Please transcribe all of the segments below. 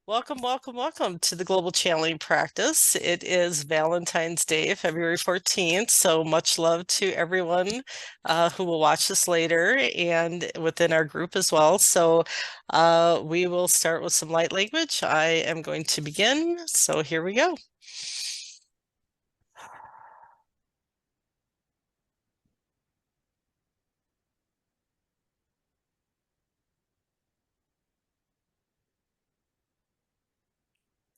Welcome, welcome, welcome to the Global Channeling Practice. It is Valentine's Day, February 14th. So much love to everyone who will watch this later and within our group as well. So we will start with some light language. I am going to begin. So here we go.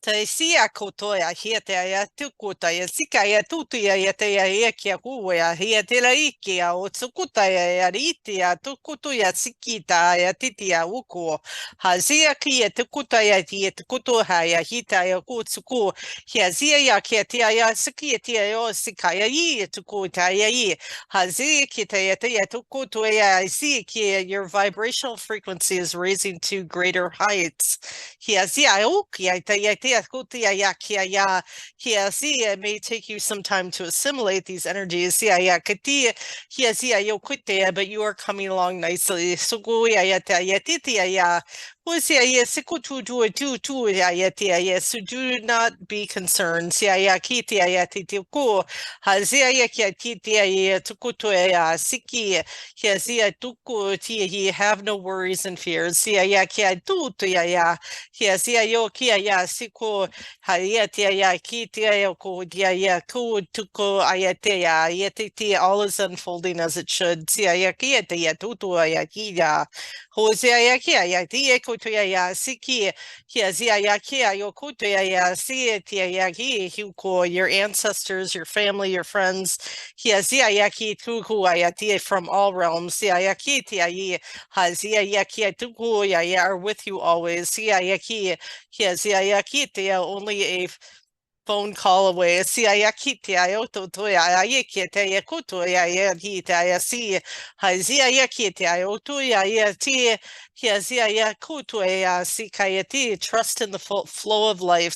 Te sia kotoya hiete ya tukuta ya sika ya tutu ya te ya eke hu ya hiete la iki ya o tsukuta ya riti ya tukutu ya sikita ya titi ya uko hazia ki ya tukuta ya ti tukutu ha ya hita ya kutsuku hazia ya ke ya siki ya yo sika ya i tukuta ya i hazia ki te ya tukutu ya si ki your vibrational frequency is raising to greater heights. It may take you some time to assimilate these energies, but you are coming along nicely. So do not be concerned. Have no worries and fears. All is unfolding as it should. Your ancestors, your family, your friends, from all realms, are with you always. Only a phone call away. Trust in the flow of life.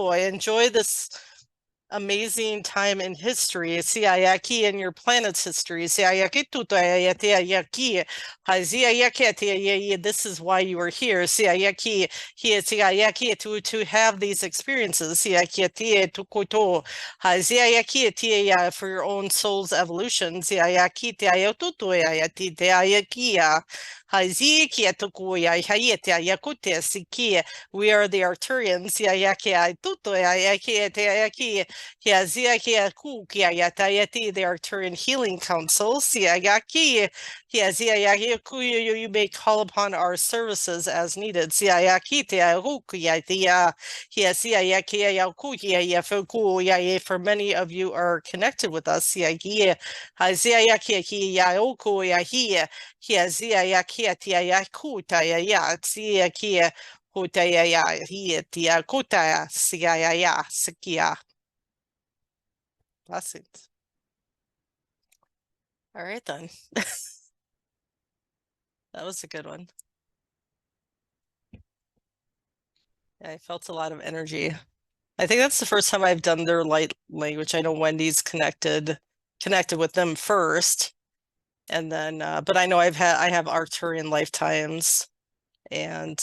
Enjoy this amazing time in history. In your planet's history. This is why you are here. To have these experiences. For your own soul's evolution. We are the Arturians. The Arcturian Healing Council. You may call upon our services as needed. For many of you are connected with us. Blessings. All right, then. That was a good one. Yeah, I felt a lot of energy. I think that's the first time I've done their light language. I know Wendy's connected with them first, and then but I know I have Arcturian lifetimes and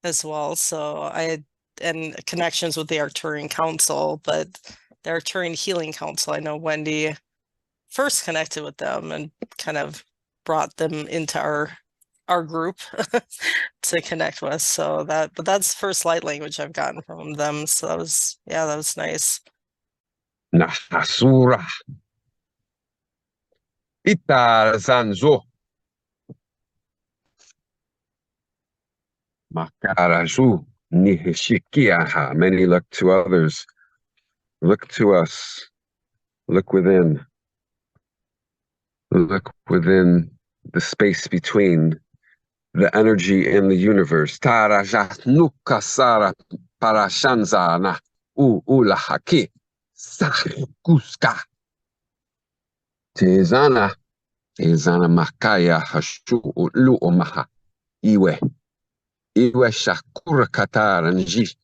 as well. So I had and connections with the Arcturian Council, but the Arcturian Healing Council, I know Wendy first connected with them and kind of brought them into our group to connect with. So but that's the first light language I've gotten from them. So that was nice. Nahasura. Itar Zanzo. Makaraju Nihishikiaha. Many look to others. Look to us. Look within. Look within the space between the energy and the universe. Tarajatnukasara parashanzana ulahaki sakuska. Tezana makaya hashu luomaha iwe. Iwe shakura kataranji.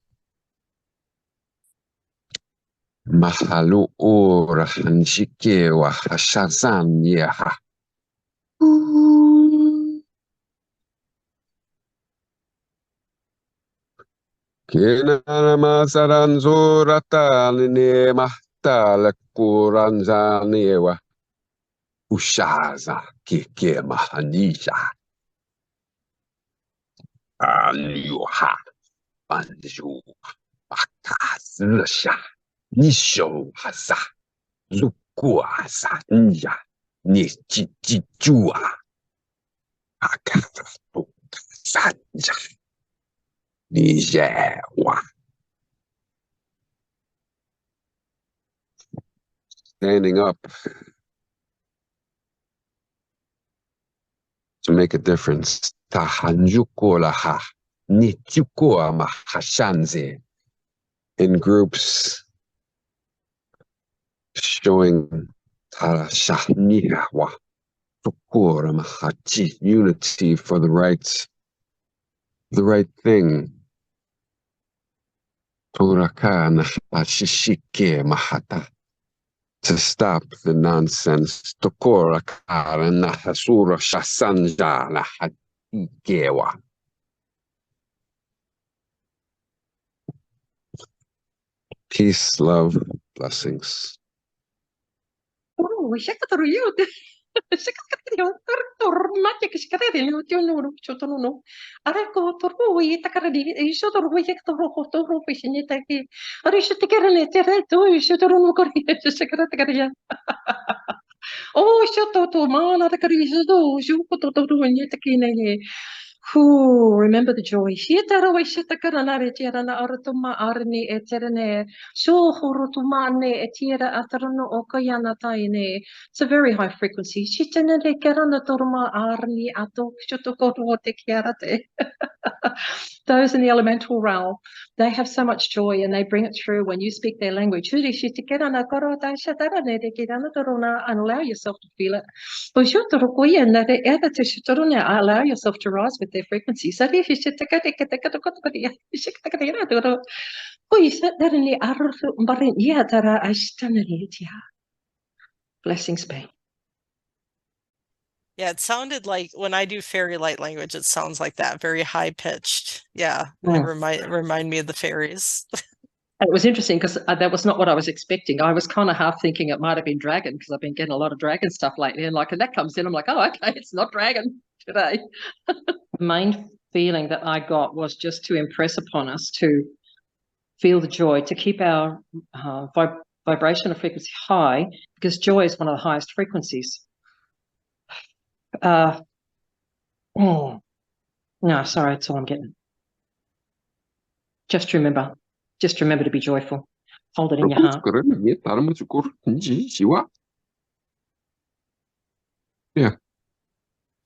Mahalu ora hanjikewa hashazanyeha. Kenana masaranzorata nema talekuranzanewa. Ushaza kike mahanisha. Anyuha anju akasisha. Nisho hasa. Lukuasa nya. Nijijua. Akatu sanja. Nijewa. Standing up to make a difference. Tahanjukolaha. Nichukua mahashanze. In groups showing Tarashahnihawa. Tukura mahachi. Unity for the right thing. Turaka nahashishike mahata. To stop the nonsense. Tokora kara nahasura shasanja nahatigewa. Peace, love, blessings. Oh, remember the joy. It's a very high frequency. Those in the elemental realm, they have so much joy and they bring it through when you speak their language. And allow yourself to feel it. Allow yourself to rise with their frequency. Blessings be. Yeah, it sounded like when I do fairy light language, it sounds like that, very high pitched. Yeah, it remind me of the fairies. It was interesting because that was not what I was expecting. I was kind of half thinking it might have been dragon because I've been getting a lot of dragon stuff lately. And like, and that comes in, I'm like, oh, okay, it's not dragon today. The main feeling that I got was just to impress upon us to feel the joy, to keep our vibrational frequency high, because joy is one of the highest frequencies. No, sorry, that's all I'm getting. Just remember to be joyful. Hold it in your heart. Yeah.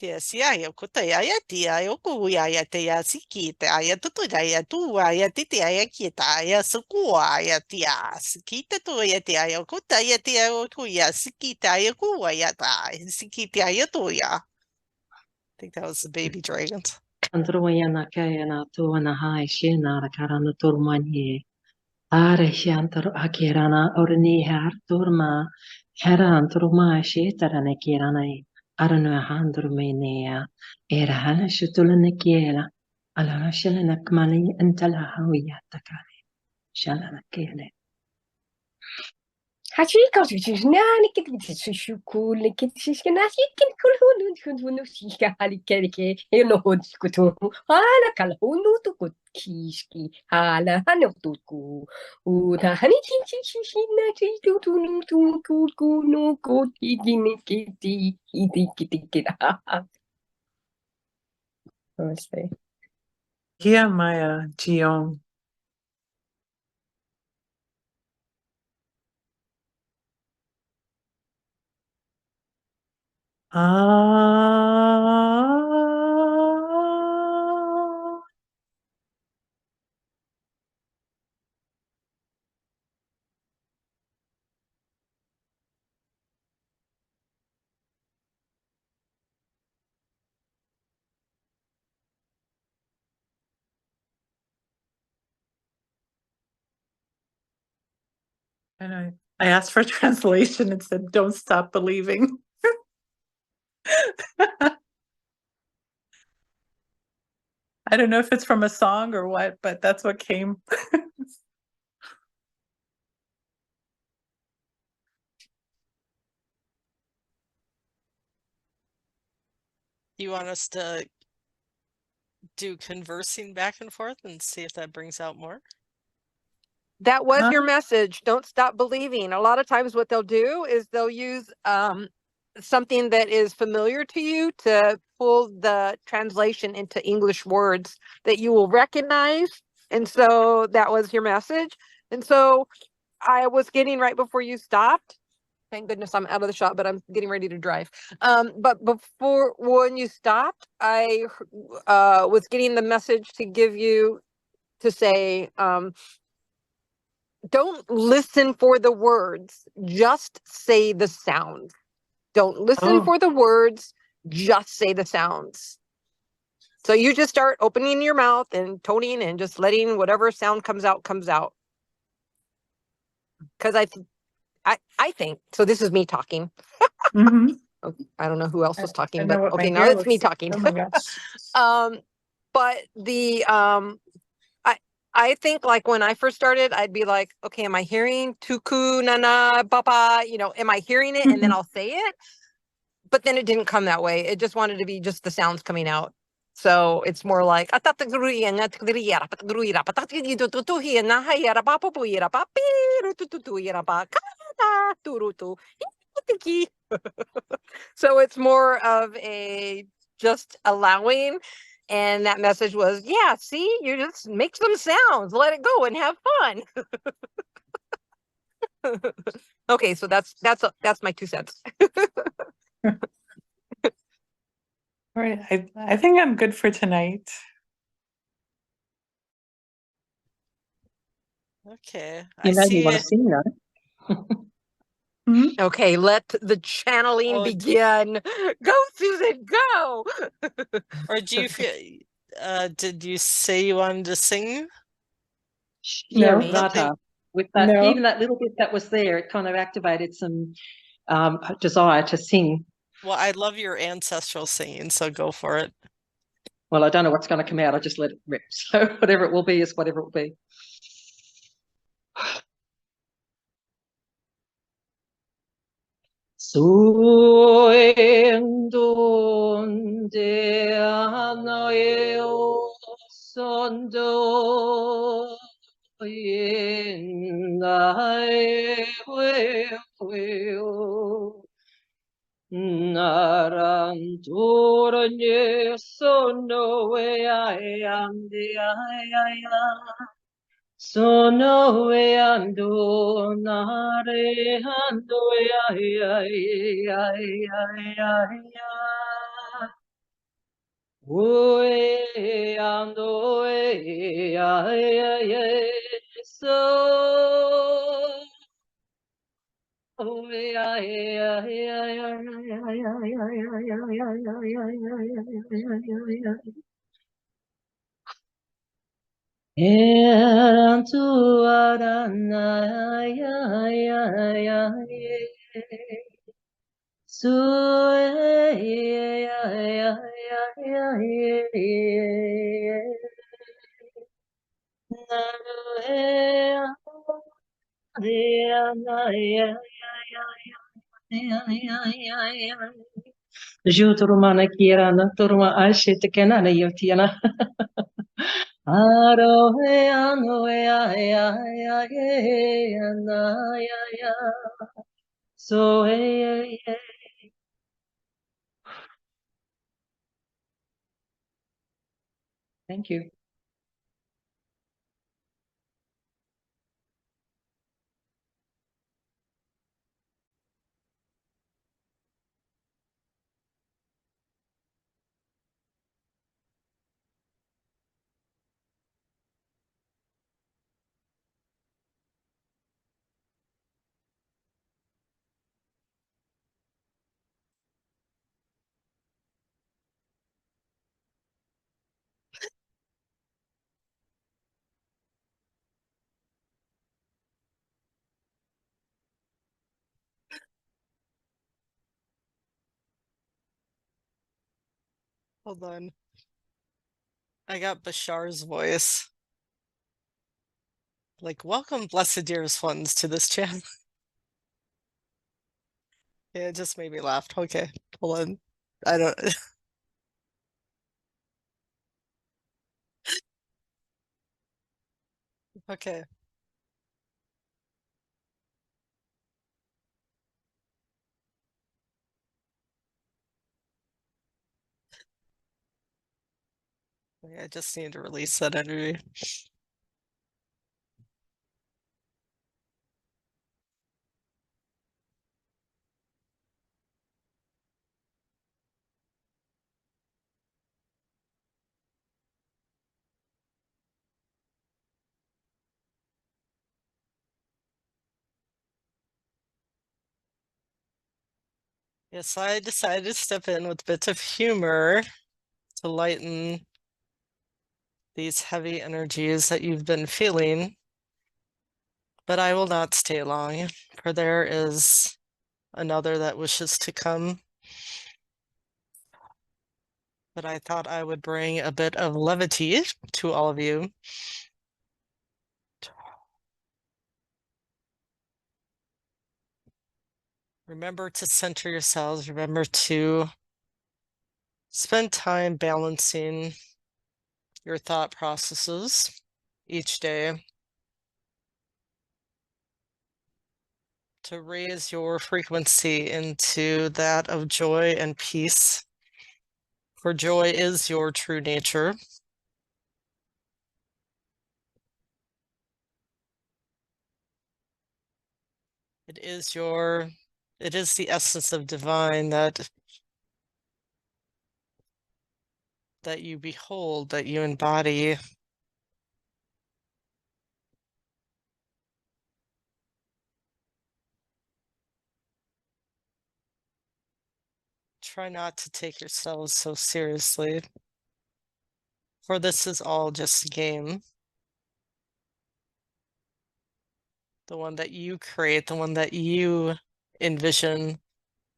Yes, yeah, yo kuta ya tia, yo ku ya te ya siki te ya tutu ya tu ya titi ya kita ya suku ya tia siki te tu ya tia yo kuta ya tia yo ku ya siki ya ku ya ta siki ya tu ya. I think that was the baby dragons. Androyana kayana tuana hai shena karana turmanye. Are shantar akirana orni har turma. Heran turma shetarane kirana. Arano handurmenea. Era hana shutulane kiela. Alana shalana kmali antala hawiyatakane. Shalana kele. Hashika nani kiti shukul kiti nasi kin kulhunu hunu shika halikerike eno hodikutu hala kala hunu tu kutkiski hala hanu tuku uta hani chichi na chitu tu nu tu ku no ko kiti kiti kiti kiti. Namaste. Kia Maya Jion. And I asked for a translation and said, "Don't stop believing." I don't know if it's from a song or what, but that's what came. You want us to do conversing back and forth and see if that brings out more? That was Huh? your message. Don't stop believing. A lot of times what they'll do is they'll use something that is familiar to you to pull the translation into English words that you will recognize. And so that was your message. And so I was getting right before you stopped. Thank goodness I'm out of the shop, but I'm getting ready to drive. But before when you stopped, I was getting the message to give you to say, don't listen for the words, just say the sound. Don't listen for the words, just say the sounds. So you just start opening your mouth and toning and just letting whatever sound comes out, comes out. Because I think, so this is me talking. Mhm. I don't know who else was talking, I know but what my okay, now hair it's me looks like. talking. Oh my gosh. But the I think like when I first started, I'd be like, okay, am I hearing tuku nana baba? You know, am I hearing it? And then I'll say it. But then it didn't come that way. It just wanted to be just the sounds coming out. So it's more like so it's more of a just allowing. And that message was, yeah, see, you just make some sounds, let it go and have fun. Okay, so that's my 2 cents. All right. I think I'm good for tonight. Okay. You I know you see want to it. sing, though. Mhm. Okay, let the channeling Oh, begin. Go, Susan, go. or do you feel, did you say you wanted to sing? Yeah, No. Radha. With that, No. even that little bit that was there, it kind of activated some desire to sing. Well, I love your ancestral singing, so go for it. Well, I don't know what's going to come out. I just let it rip. So whatever it will be is whatever it will be. Soen donde anaeo sondo yen nae hueo naran toranye sono e ai ande ai ai sono e ando nare ando e ai ai ai ai ai Ue ando e ai ai ai so ai ai ai ai ai ai ai ai ai ai ai ai ai Eran tu aranai ai ai ai so ai ai ai ai Juturumana kirana turma ashit kenana yotiana. Arohe anoe ya ya ya ya ya. So hey. Thank you. Hold on. I got Bashar's voice. Like, welcome, blessed dearest ones, to this channel. Yeah, it just made me laugh. Okay, hold on. I don't. Okay. I just need to release that energy. Yes, I decided to step in with bits of humor to lighten these heavy energies that you've been feeling. But I will not stay long, for there is another that wishes to come. But I thought I would bring a bit of levity to all of you. Remember to center yourselves. Remember to spend time balancing your thought processes each day to raise your frequency into that of joy and peace. For joy is your true nature. It is the essence of divine that you behold, that you embody. Try not to take yourselves so seriously, for this is all just a game. The one that you create, the one that you envision,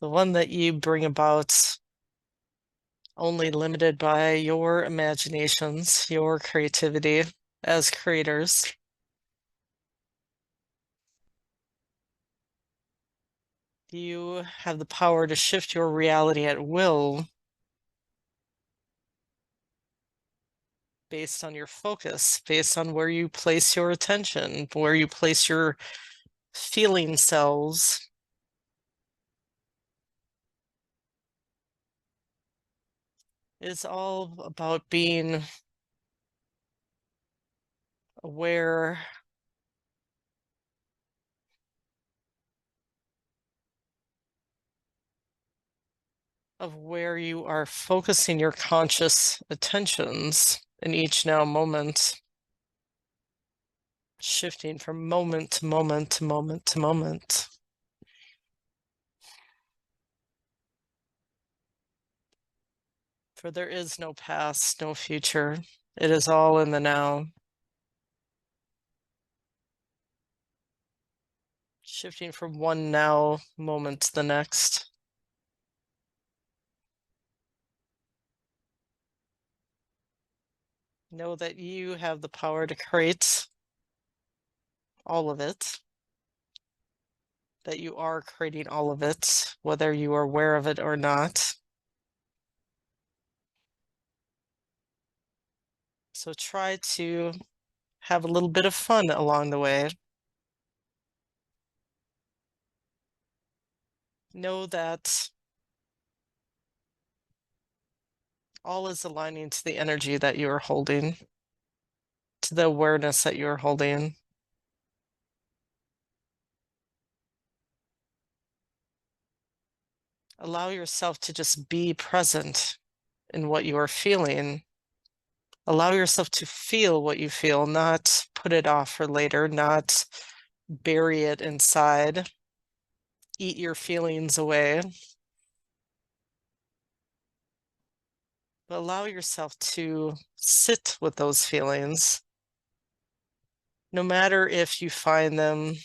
the one that you bring about, only limited by your imaginations, your creativity as creators. You have the power to shift your reality at will based on your focus, based on where you place your attention, where you place your feeling cells. It's all about being aware of where you are focusing your conscious attentions in each now moment, shifting from moment to moment to moment to moment. For there is no past, no future. It is all in the now. Shifting from one now moment to the next. Know that you have the power to create all of it, that you are creating all of it, whether you are aware of it or not. So try to have a little bit of fun along the way. Know that all is aligning to the energy that you are holding, to the awareness that you are holding. Allow yourself to just be present in what you are feeling. Allow yourself to feel what you feel, not put it off for later, not bury it inside, eat your feelings away. But allow yourself to sit with those feelings, no matter if you find them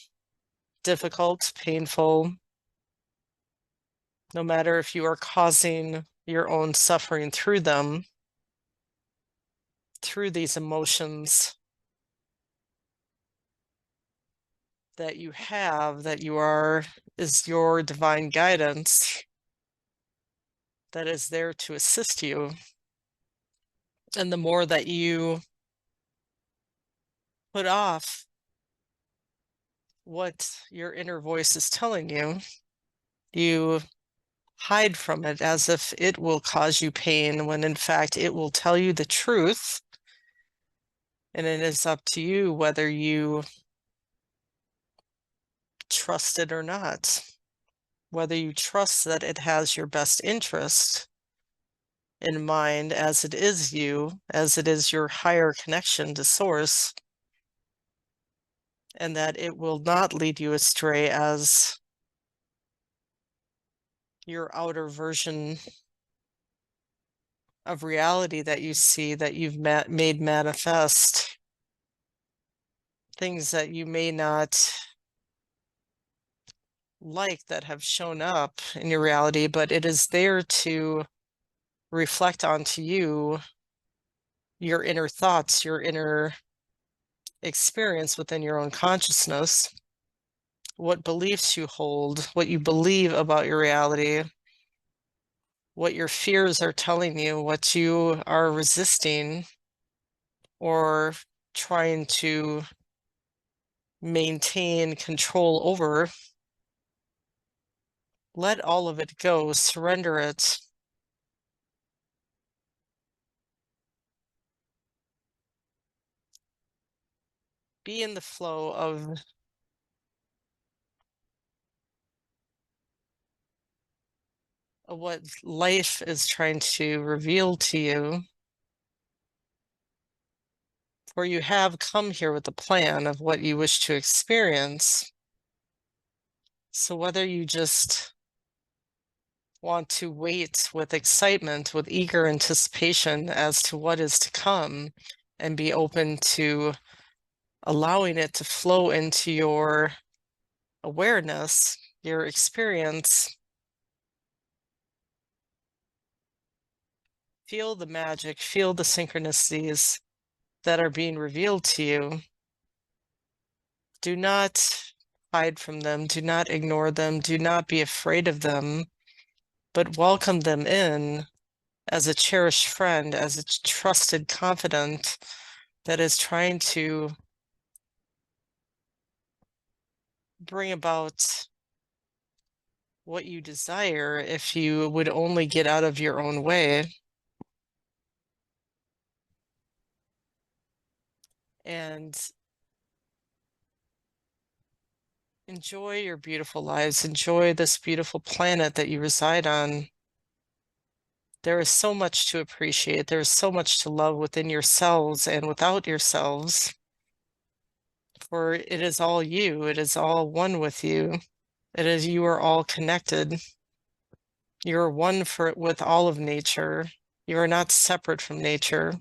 difficult, painful, no matter if you are causing your own suffering through them, through these emotions that you have, that you are, is your divine guidance that is there to assist you. And the more that you put off what your inner voice is telling you, you hide from it as if it will cause you pain, when in fact it will tell you the truth. And it is up to you whether you trust it or not, whether you trust that it has your best interest in mind, as it is you, as it is your higher connection to source, and that it will not lead you astray as your outer version of reality that you see, that you've made manifest, things that you may not like that have shown up in your reality, but it is there to reflect onto you your inner thoughts, your inner experience within your own consciousness, what beliefs you hold, what you believe about your reality, what your fears are telling you, what you are resisting or trying to maintain control over. Let all of it go, surrender it. Be in the flow of what life is trying to reveal to you. For you have come here with a plan of what you wish to experience. So whether you just want to wait with excitement, with eager anticipation as to what is to come, and be open to allowing it to flow into your awareness, your experience, feel the magic, feel the synchronicities that are being revealed to you. Do not hide from them. Do not ignore them. Do not be afraid of them, but welcome them in as a cherished friend, as a trusted confidant that is trying to bring about what you desire if you would only get out of your own way. And enjoy your beautiful lives. Enjoy this beautiful planet that you reside on. There is so much to appreciate. There is so much to love within yourselves and without yourselves. For it is all you. It is all one with you. It is, you are all connected. You are one with all of nature. You are not separate from nature.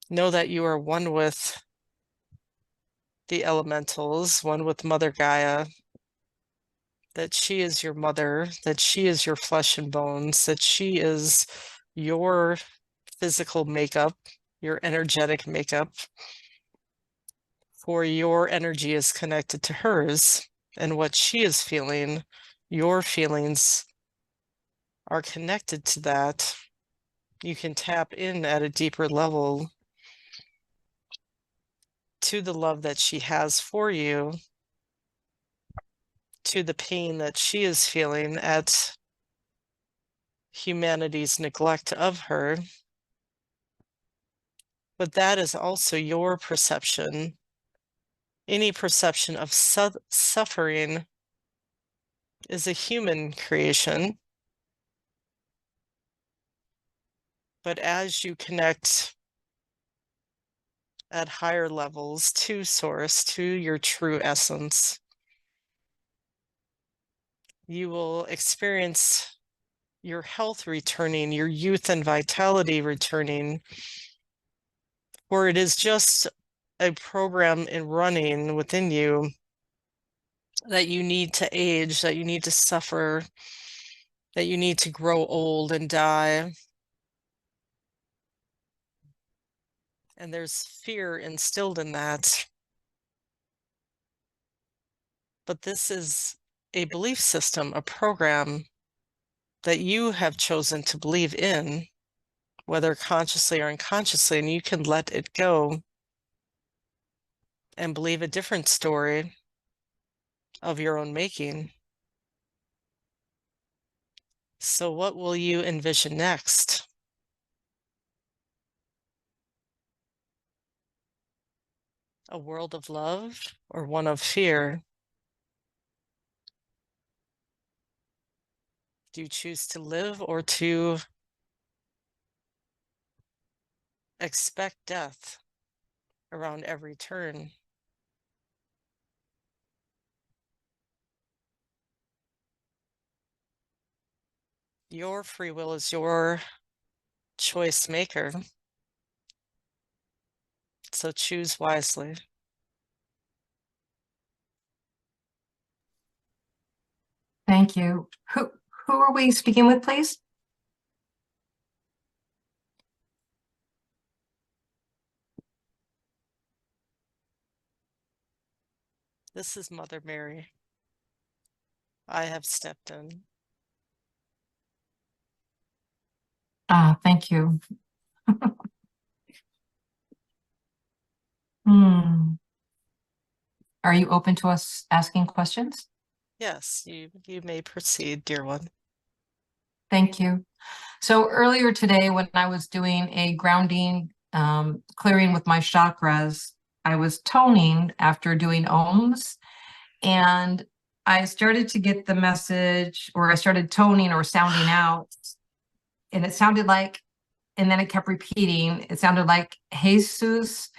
Know that you are one with the elementals, one with Mother Gaia, that she is your mother, that she is your flesh and bones, that she is your physical makeup, your energetic makeup, for your energy is connected to hers, and what she is feeling, your feelings are connected to that. You can tap in at a deeper level to the love that she has for you, to the pain that she is feeling at humanity's neglect of her. But that is also your perception. Any perception of suffering is a human creation. But as you connect at higher levels to source, to your true essence, you will experience your health returning, your youth and vitality returning, or it is just a program in running within you that you need to age, that you need to suffer that you need to grow old and die. And there's fear instilled in that. But this is a belief system, a program that you have chosen to believe in, whether consciously or unconsciously, and you can let it go and believe a different story of your own making. So what will you envision next? A world of love or one of fear? Do you choose to live or to expect death around every turn? Your free will is your choice maker. So choose wisely. Thank you. Who are we speaking with, please? This is Mother Mary. I have stepped in. Thank you. Are you open to us asking questions? Yes, you may proceed, dear one. Thank you. So earlier today, when I was doing a grounding, clearing with my chakras, I was toning after doing ohms, and I started to get the message, or I started toning or sounding out, and it sounded like, and then it kept repeating, it sounded like Jesus,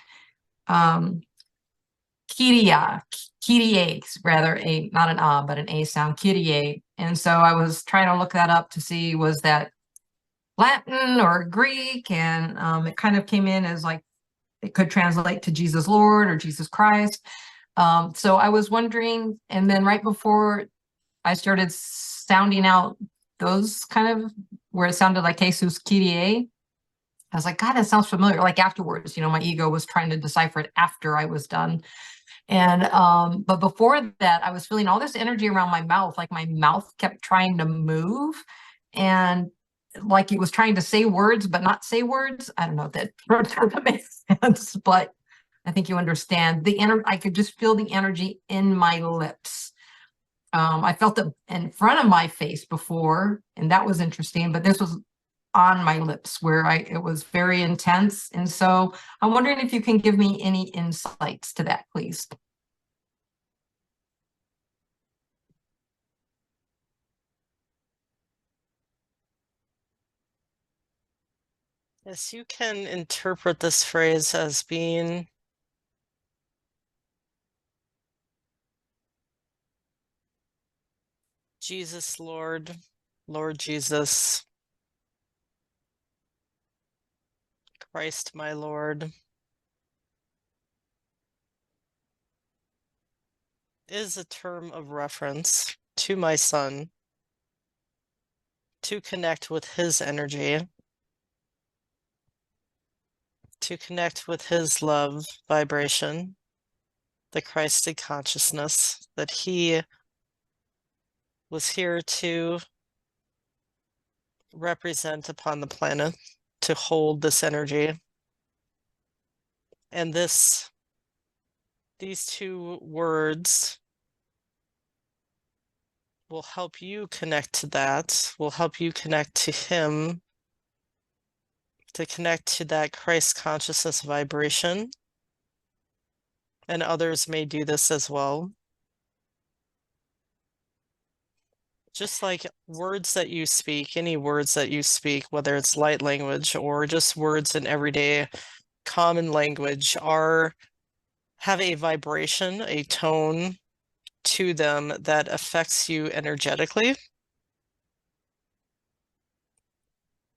Kyrie, rather, not an A, but an A sound, Kyrie. And so I was trying to look that up to see, was that Latin or Greek? And it kind of came in as like, it could translate to Jesus Lord or Jesus Christ. So I was wondering, and then right before I started sounding out those kind of, where it sounded like Jesus Kyrie, I was like, God, that sounds familiar. Like afterwards, my ego was trying to decipher it after I was done. And but before that, I was feeling all this energy around my mouth, like my mouth kept trying to move, and like it was trying to say words but not say words. I don't know if that makes sense, but I think you understand. I could just feel the energy in my lips. I felt it in front of my face before, and that was interesting, but this was on my lips where it was very intense. And so I'm wondering if you can give me any insights to that, please. Yes, you can interpret this phrase as being Jesus, Lord, Lord Jesus, Christ, my Lord, is a term of reference to my son to connect with his energy, to connect with his love vibration, the Christed consciousness that he was here to represent upon the planet, to hold this energy. And these two words will help you connect to that, will help you connect to him, to connect to that Christ consciousness vibration. And others may do this as well. Just like words that you speak, any words that you speak, whether it's light language or just words in everyday common language, have a vibration, a tone to them that affects you energetically.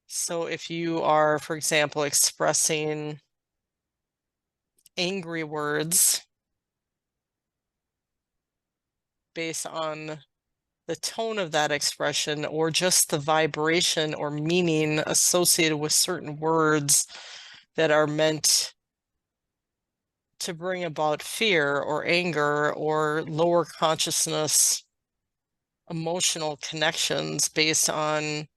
So if you are, for example, expressing angry words based on the tone of that expression, or just the vibration or meaning associated with certain words that are meant to bring about fear or anger or lower consciousness emotional connections based on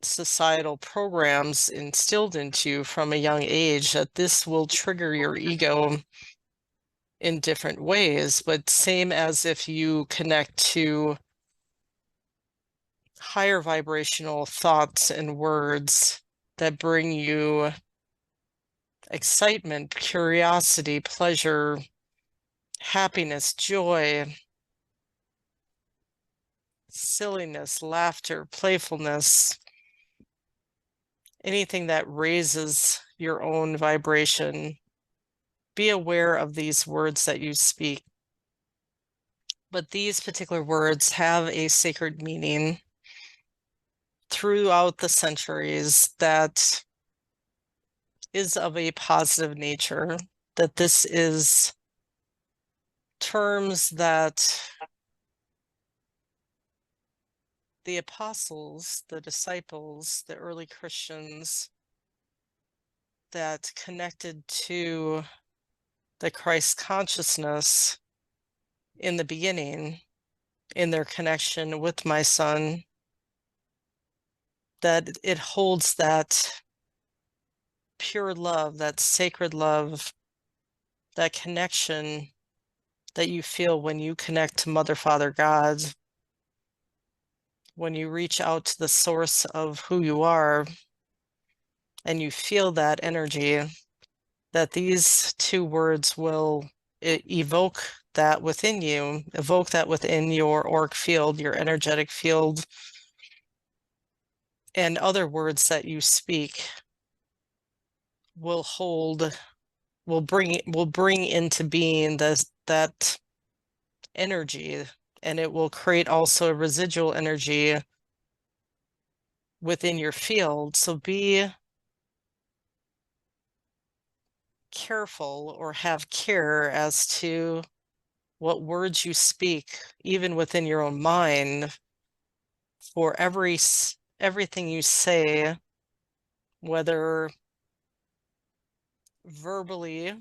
societal programs instilled into you from a young age, that this will trigger your ego in different ways. But same as if you connect to higher vibrational thoughts and words that bring you excitement, curiosity, pleasure, happiness, joy, silliness, laughter, playfulness, anything that raises your own vibration. Be aware of these words that you speak. But these particular words have a sacred meaning throughout the centuries that is of a positive nature, that this is terms that the apostles, the disciples, the early Christians that connected to the Christ consciousness in the beginning, in their connection with my son, that it holds that pure love, that sacred love, that connection that you feel when you connect to Mother, Father, God, when you reach out to the source of who you are and you feel that energy, that these two words will evoke that within you, evoke that within your auric field, your energetic field, and other words that you speak will hold, will bring into being that energy, and it will create also a residual energy within your field. So be careful, or have care as to what words you speak, even within your own mind, for everything you say, whether verbally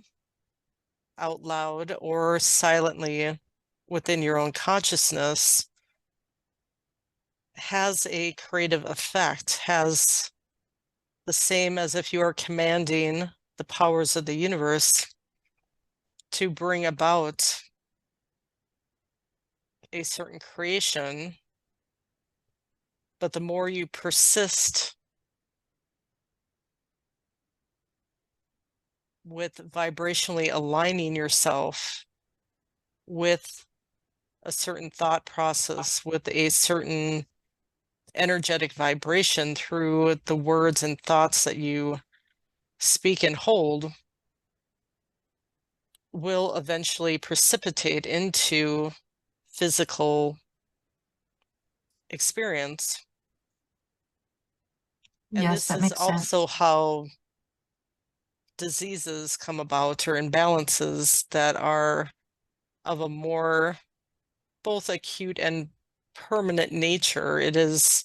out loud or silently within your own consciousness, has a creative effect, has the same as if you are commanding the powers of the universe to bring about a certain creation. But the more you persist with vibrationally aligning yourself with a certain thought process, with a certain energetic vibration through the words and thoughts that you speak and hold, will eventually precipitate into physical experience. And Yes, this that is makes sense. also how diseases come about, or imbalances that are of a more both acute and permanent nature. It is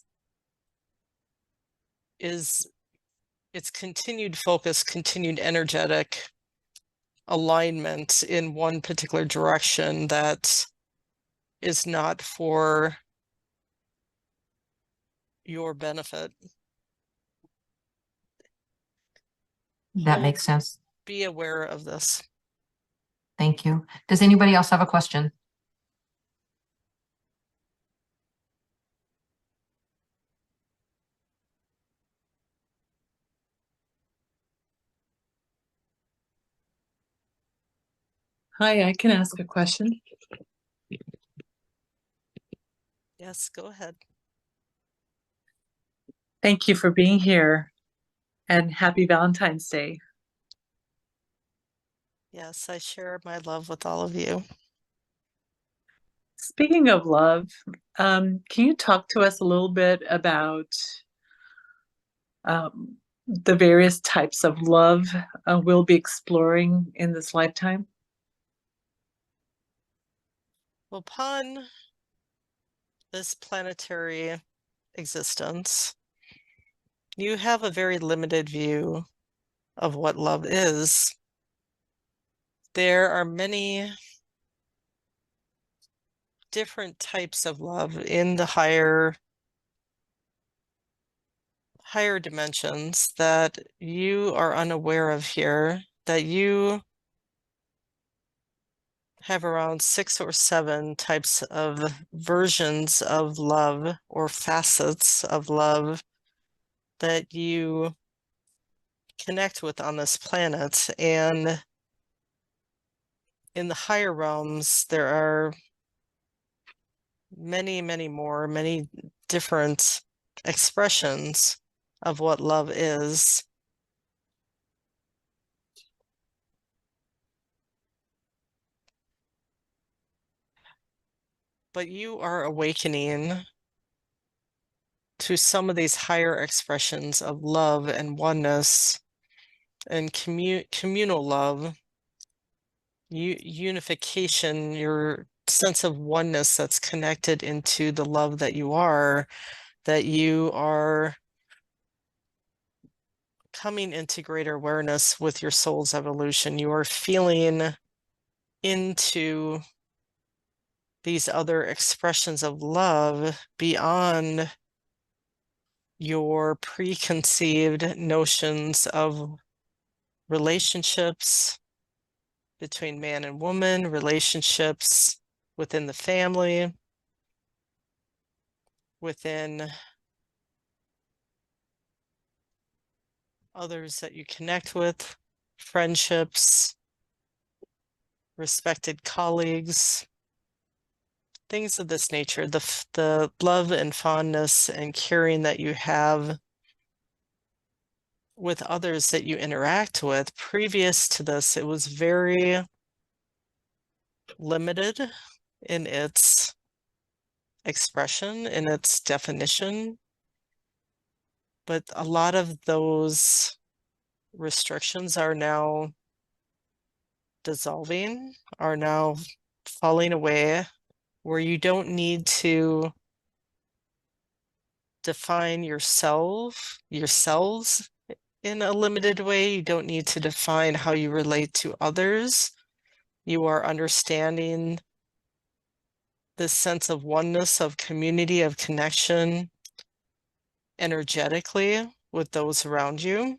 it's continued focus, continued energetic alignment in one particular direction that is not for your benefit. That makes sense. Be aware of this. Thank you. Does anybody else have a question? Hi, I can ask a question. Yes, go ahead. Thank you for being here, and happy Valentine's Day. Yes, I share my love with all of you. Speaking of love, can you talk to us a little bit about the various types of love we'll be exploring in this lifetime? Well, upon this planetary existence, you have a very limited view of what love is. There are many different types of love in the higher dimensions that you are unaware of here, that you have around 6 or 7 types of versions of love or facets of love that you connect with on this planet. And in the higher realms, there are many, many different expressions of what love is. But you are awakening to some of these higher expressions of love and oneness and communal love, unification, your sense of oneness that's connected into the love that you are coming into greater awareness with your soul's evolution. You are feeling into these other expressions of love beyond your preconceived notions of relationships between man and woman, relationships within the family, within others that you connect with, friendships, respected colleagues, things of this nature, the love and fondness and caring that you have with others that you interact with. Previous to this, it was very limited in its expression, in its definition. But a lot of those restrictions are now dissolving, are now falling away, where you don't need to define yourselves in a limited way. You don't need to define how you relate to others. You are understanding this sense of oneness, of community, of connection energetically with those around you.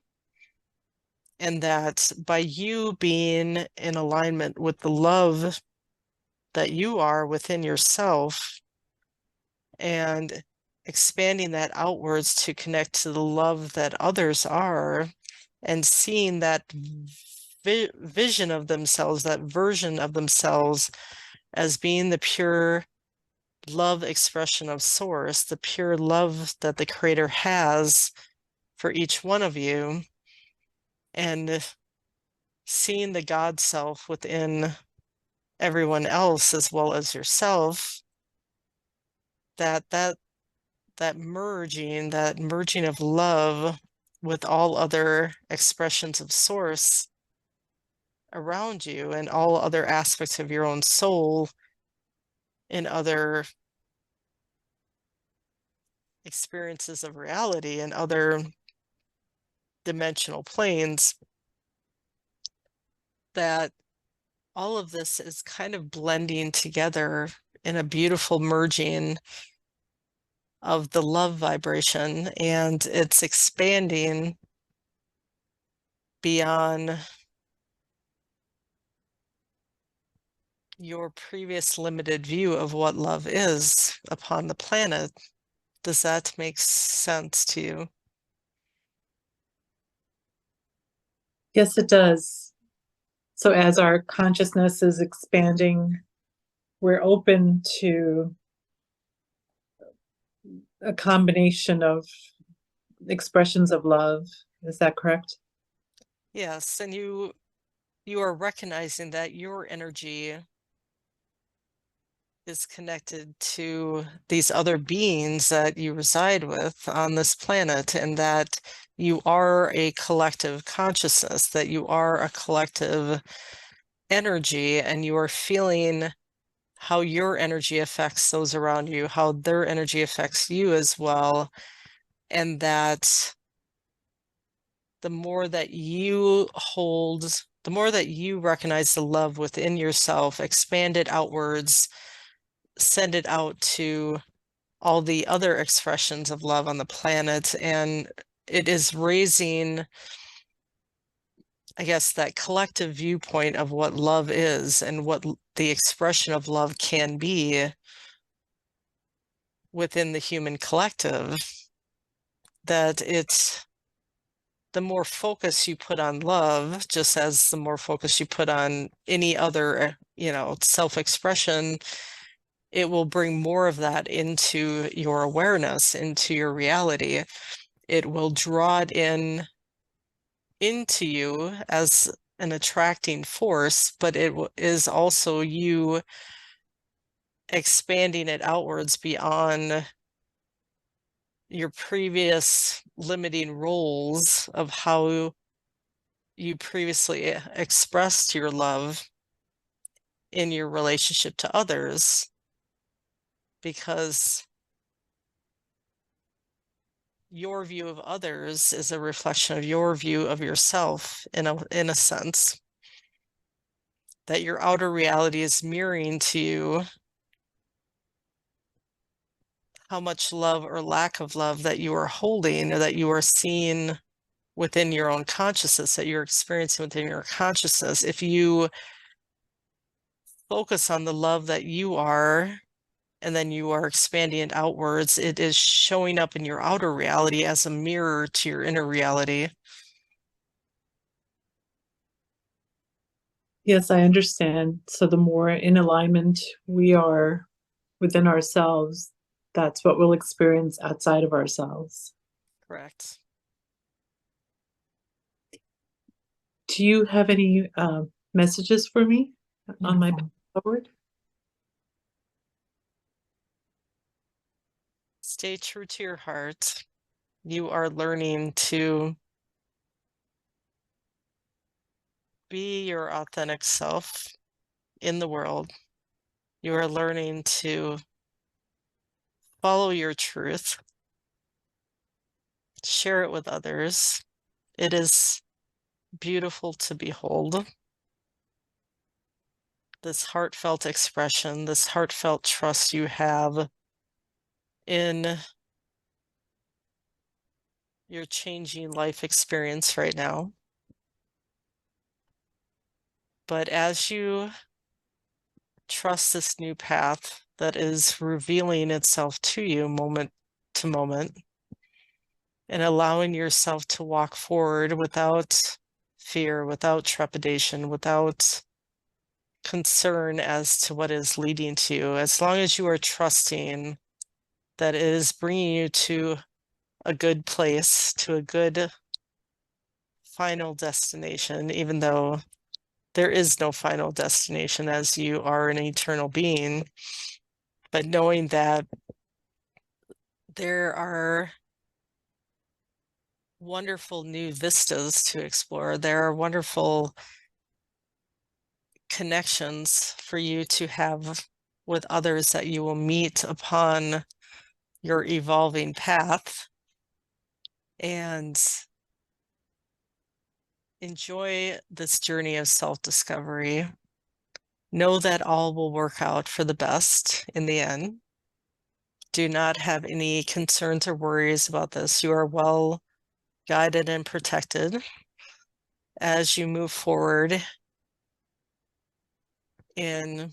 And that by you being in alignment with the love that you are within yourself and expanding that outwards to connect to the love that others are, and seeing that vision of themselves, that version of themselves as being the pure love expression of source, the pure love that the creator has for each one of you, and seeing the God self within everyone else as well as yourself, that merging of love with all other expressions of source around you and all other aspects of your own soul in other experiences of reality and other dimensional planes, that all of this is kind of blending together in a beautiful merging of the love vibration, and it's expanding beyond your previous limited view of what love is upon the planet. Does that make sense to you? Yes, it does. So as our consciousness is expanding, we're open to a combination of expressions of love. Is that correct? Yes, and you are recognizing that your energy is connected to these other beings that you reside with on this planet, and that you are a collective consciousness, that you are a collective energy, and you are feeling how your energy affects those around you, how their energy affects you as well. And that the more that you hold, the more that you recognize the love within yourself, expand it outwards, send it out to all the other expressions of love on the planet. And it is raising, I guess, that collective viewpoint of what love is and what the expression of love can be within the human collective, that it's the more focus you put on love, just as the more focus you put on any other, self-expression, it will bring more of that into your awareness, into your reality. It will draw it into you as an attracting force, but it is also you expanding it outwards beyond your previous limiting roles of how you previously expressed your love in your relationship to others, because your view of others is a reflection of your view of yourself in a sense, that your outer reality is mirroring to you how much love or lack of love that you are holding, or that you are seeing within your own consciousness, that you're experiencing within your consciousness. If you focus on the love that you are, and then you are expanding it outwards, it is showing up in your outer reality as a mirror to your inner reality. Yes, I understand. So the more in alignment we are within ourselves, that's what we'll experience outside of ourselves. Correct. Do you have any messages for me on my path forward? Stay true to your heart. You are learning to be your authentic self in the world. You are learning to follow your truth, share it with others. It is beautiful to behold. This heartfelt expression, this heartfelt trust you have in your changing life experience right now. But as you trust this new path that is revealing itself to you moment to moment, and allowing yourself to walk forward without fear, without trepidation, without concern as to what is leading to you, as long as you are trusting that it is bringing you to a good place, to a good final destination, even though there is no final destination, as you are an eternal being. But knowing that there are wonderful new vistas to explore, there are wonderful connections for you to have with others that you will meet upon your evolving path, and enjoy this journey of self-discovery. Know that all will work out for the best in the end. Do not have any concerns or worries about this. You are well guided and protected as you move forward in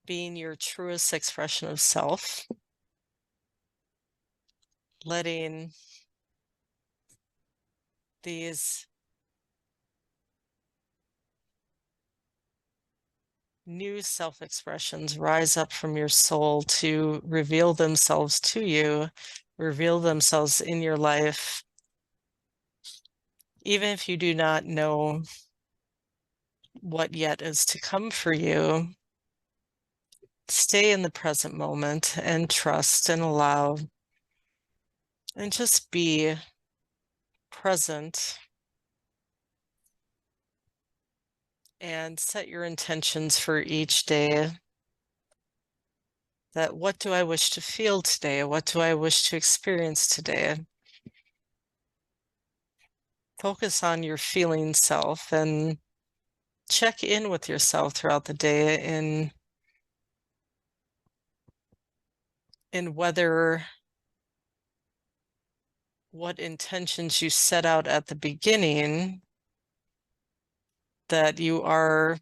being your truest expression of self, letting these new self-expressions rise up from your soul to reveal themselves to you, reveal themselves in your life, even if you do not know what yet is to come for you. Stay in the present moment and trust and allow, and just be present And set your intentions for each day. That what do I wish to feel today? What do I wish to experience today? Focus on your feeling self and check in with yourself throughout the day in whether what intentions you set out at the beginning, that you are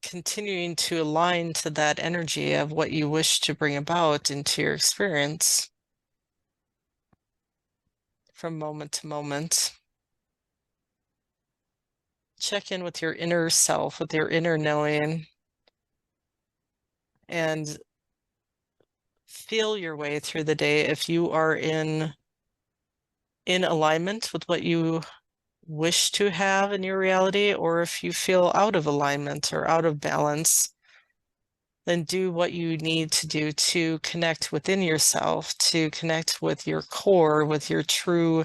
continuing to align to that energy of what you wish to bring about into your experience from moment to moment. Check in with your inner self, with your inner knowing, and feel your way through the day if you are in alignment with what you wish to have in your reality, or if you feel out of alignment or out of balance, then do what you need to do to connect within yourself, to connect with your core, with your true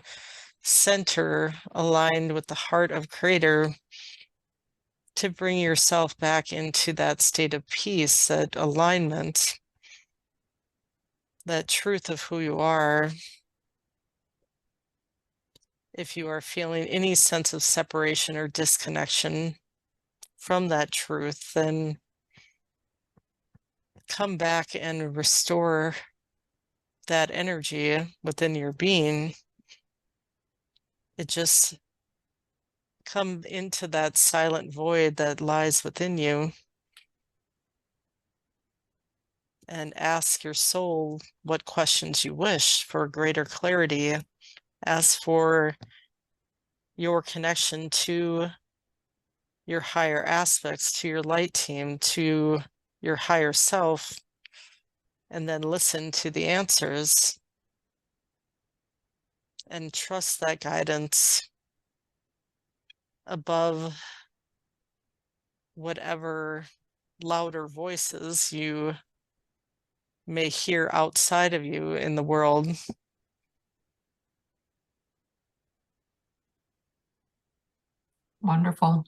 center, aligned with the heart of Creator, to bring yourself back into that state of peace, that alignment, that truth of who you are. If you are feeling any sense of separation or disconnection from that truth, then come back and restore that energy within your being. It just come into that silent void that lies within you and ask your soul what questions you wish for greater clarity. Ask for your connection to your higher aspects, to your light team, to your higher self, and then listen to the answers and trust that guidance above whatever louder voices you may hear outside of you in the world. Wonderful.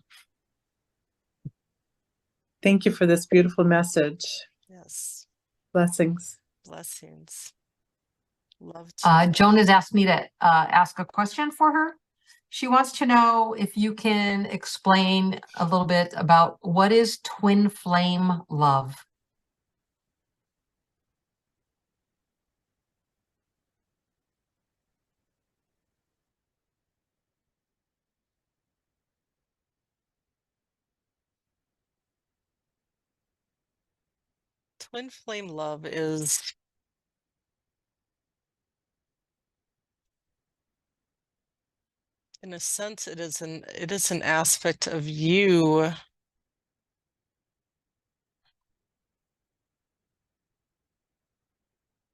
Thank you for this beautiful message. Yes. Blessings. Blessings. Love to. Joan has asked me to ask a question for her. She wants to know if you can explain a little bit about what is twin flame love. Twin flame love is in a sense, it is an aspect of you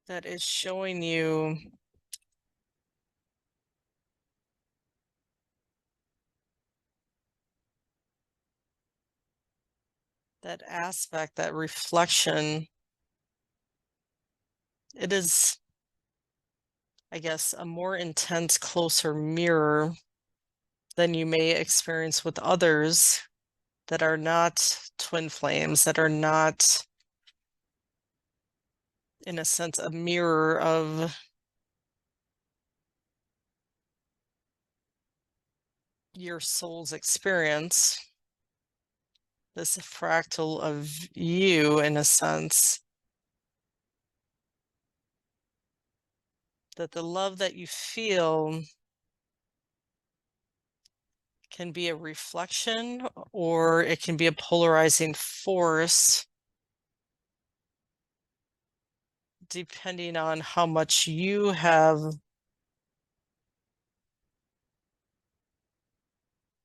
that is showing you that aspect, that reflection. It is, I guess, a more intense, closer mirror than you may experience with others that are not twin flames, that are not, in a sense, a mirror of your soul's experience. This fractal of you, in a sense, that the love that you feel can be a reflection or it can be a polarizing force, depending on how much you have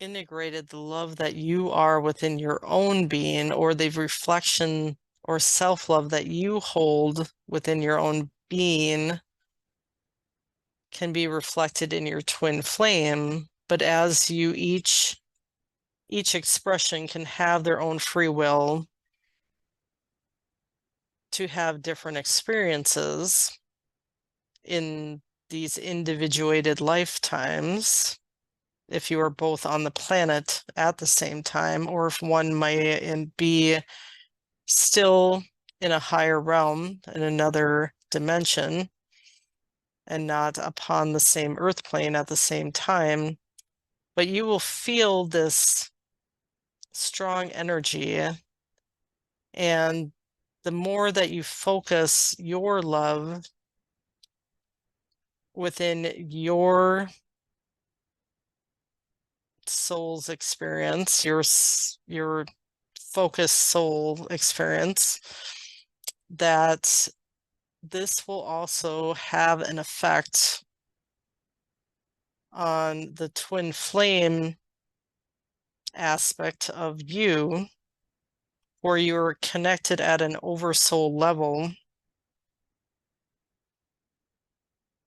integrated the love that you are within your own being, or the reflection or self-love that you hold within your own being can be reflected in your twin flame. But as you each expression can have their own free will to have different experiences in these individuated lifetimes, if you are both on the planet at the same time, or if one might be still in a higher realm, in another dimension, and not upon the same earth plane at the same time. But you will feel this strong energy, and the more that you focus your love within your soul's experience, your focused soul experience, that this will also have an effect on the twin flame aspect of you, where you're connected at an oversoul level,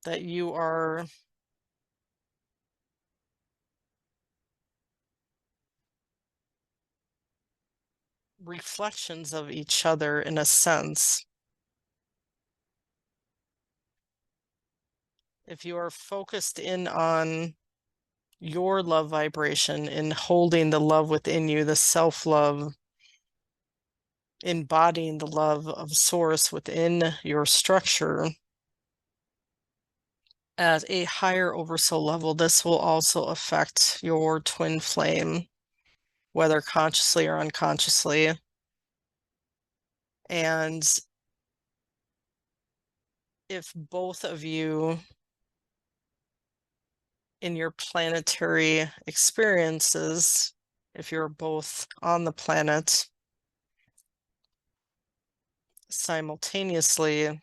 that you are reflections of each other in a sense. If you are focused in on your love vibration, in holding the love within you, the self-love, embodying the love of source within your structure at a higher oversoul level, this will also affect your twin flame, whether consciously or unconsciously. And if both of you in your planetary experiences, if you're both on the planet simultaneously,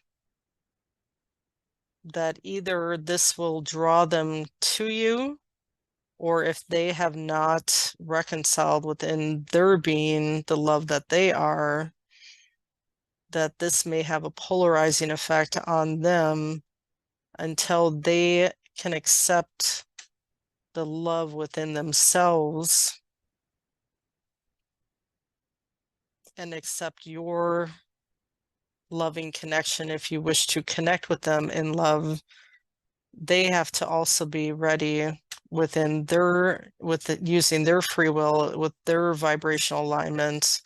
that either this will draw them to you, or if they have not reconciled within their being the love that they are, that this may have a polarizing effect on them until they can accept the love within themselves and accept your loving connection. If you wish to connect with them in love, they have to also be ready within their, using their free will, with their vibrational alignment,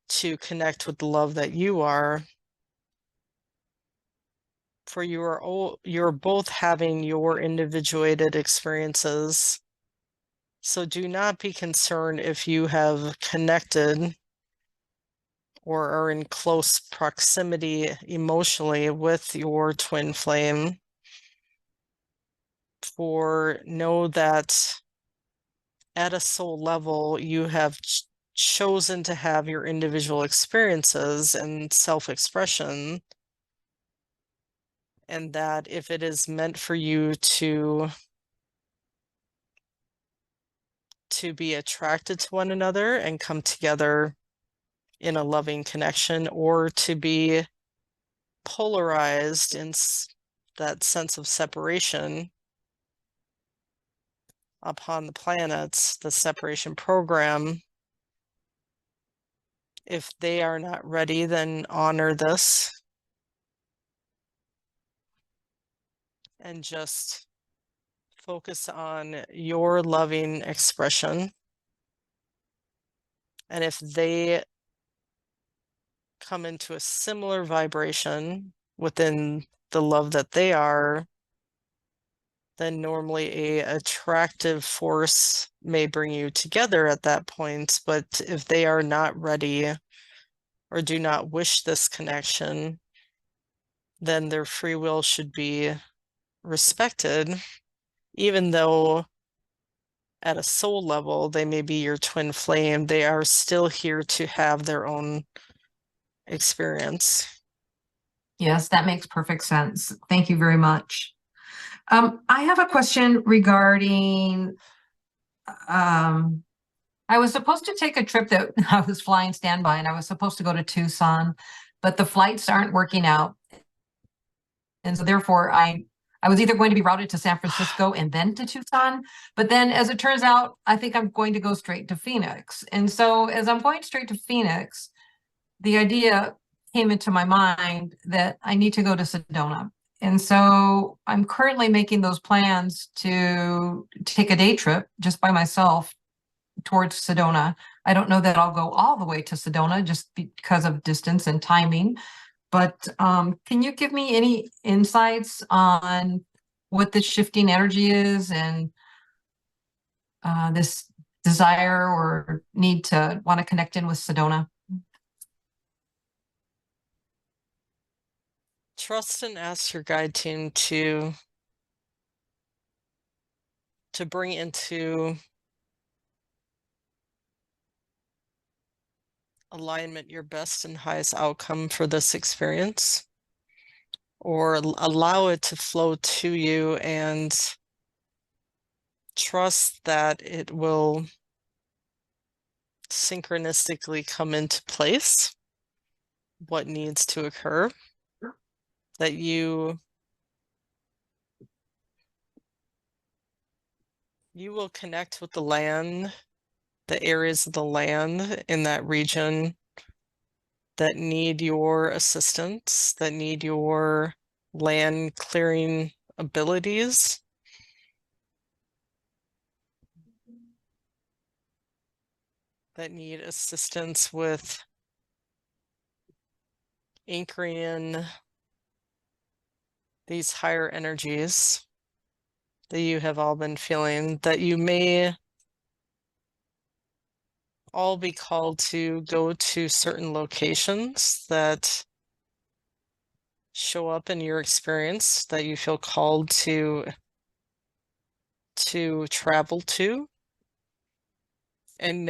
to connect with the love that you are. For you're both having your individuated experiences. So do not be concerned if you have connected or are in close proximity emotionally with your twin flame. For know that at a soul level, you have chosen to have your individual experiences and self-expression, and that if it is meant for you to be attracted to one another and come together in a loving connection, or to be polarized in that sense of separation upon the planets, the separation program, if they are not ready, then honor this and just focus on your loving expression. And if they come into a similar vibration within the love that they are, then normally a attractive force may bring you together at that point. But if they are not ready or do not wish this connection, then their free will should be respected, even though at a soul level they may be your twin flame. They are still here to have their own experience. Yes, that makes perfect sense. Thank you very much. I have a question regarding, I was supposed to take a trip that I was flying standby, and I was supposed to go to Tucson, but the flights aren't working out. And so therefore I was either going to be routed to San Francisco and then to Tucson, but then as it turns out, I think I'm going to go straight to Phoenix. And so as I'm going straight to Phoenix, the idea came into my mind that I need to go to Sedona. And so I'm currently making those plans to take a day trip just by myself towards Sedona. I don't know that I'll go all the way to Sedona just because of distance and timing. But can you give me any insights on what this shifting energy is and this desire or need to want to connect in with Sedona? Trust and ask your guide team to bring into alignment your best and highest outcome for this experience, or allow it to flow to you, and trust that it will synchronistically come into place what needs to occur, that you will connect with the land, the areas of the land in that region that need your assistance, that need your land clearing abilities. That need assistance with anchoring in these higher energies that you have all been feeling, that you may all be called to go to certain locations that show up in your experience, that you feel called to travel to, and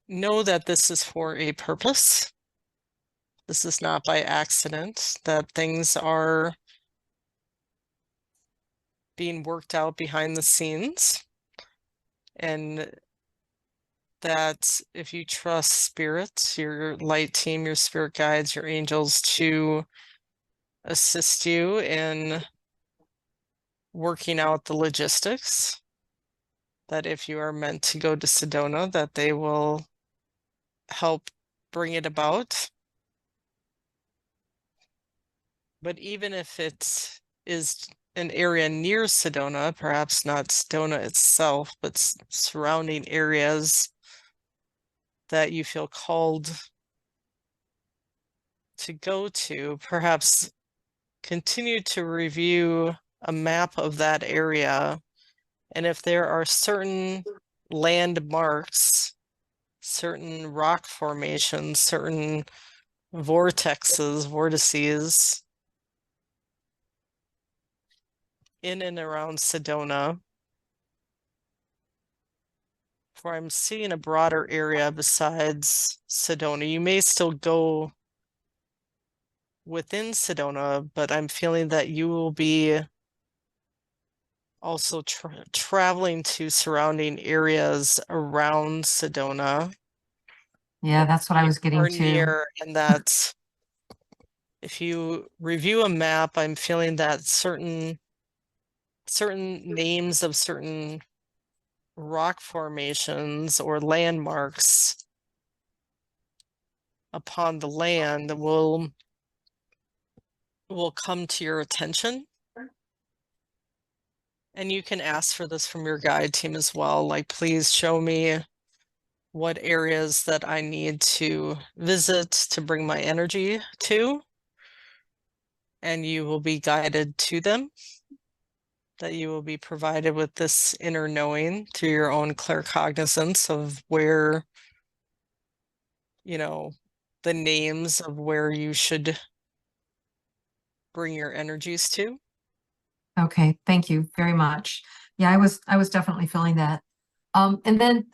know that this is for a purpose. This is not by accident, that things are being worked out behind the scenes, and that if you trust spirits, your light team, your spirit guides, your angels to assist you in working out the logistics, that if you are meant to go to Sedona, that they will help bring it about. But even if it is an area near Sedona, perhaps not Sedona itself, but surrounding areas that you feel called to go to, perhaps continue to review a map of that area. And if there are certain landmarks, certain rock formations, certain vortices in and around Sedona, for I'm seeing a broader area besides Sedona. You may still go within Sedona, but I'm feeling that you will be also traveling to surrounding areas around Sedona. Yeah, that's what I was getting Or to. near, and that if you review a map, I'm feeling that certain names of certain rock formations or landmarks upon the land will come to your attention. And you can ask for this from your guide team as well. Like, please show me what areas that I need to visit to bring my energy to. And you will be guided to them. That you will be provided with this inner knowing through your own claircognizance of where, the names of where you should bring your energies to. Okay, thank you very much. Yeah, I was definitely feeling that. And then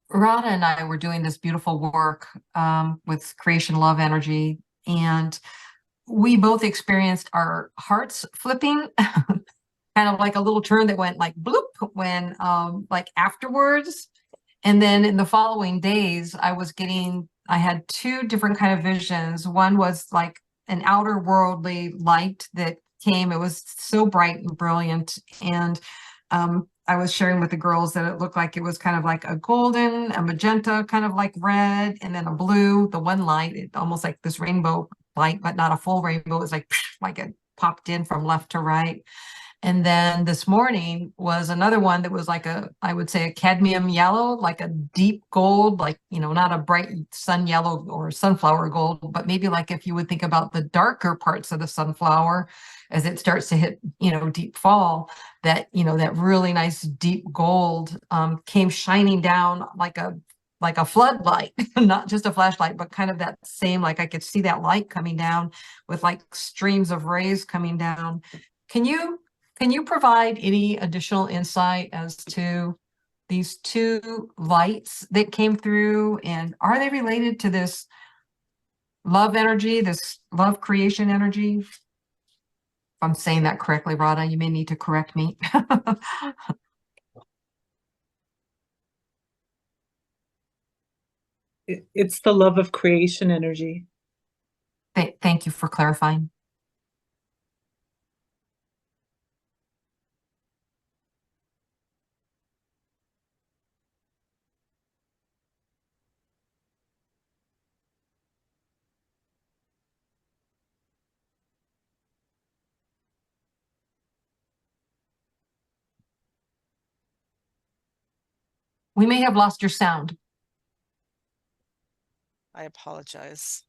Rada and I were doing this beautiful work with creation love energy, and we both experienced our hearts flipping, kind of like a little turn that went like bloop when like afterwards. And then in the following days, I had two different kind of visions. One was like an outer worldly light that came. It was so bright and brilliant. And I was sharing with the girls that it looked like it was kind of like a golden, a magenta, kind of like red, and then a blue, the one light, it almost like this rainbow light, but not a full rainbow. It was like a popped in from left to right. And then this morning was another one that was like I would say a cadmium yellow, like a deep gold, like, you know, not a bright sun yellow or sunflower gold, but maybe like if you would think about the darker parts of the sunflower as it starts to hit, you know, deep fall, that, you know, that really nice deep gold came shining down like a floodlight, not just a flashlight, but kind of that same, like I could see that light coming down with like streams of rays coming down. Can you provide any additional insight as to these two lights that came through, and are they related to this love energy, this love creation energy? If I'm saying that correctly, Radha, you may need to correct me. It's the love of creation energy. Thank you for clarifying. We may have lost your sound. I apologize.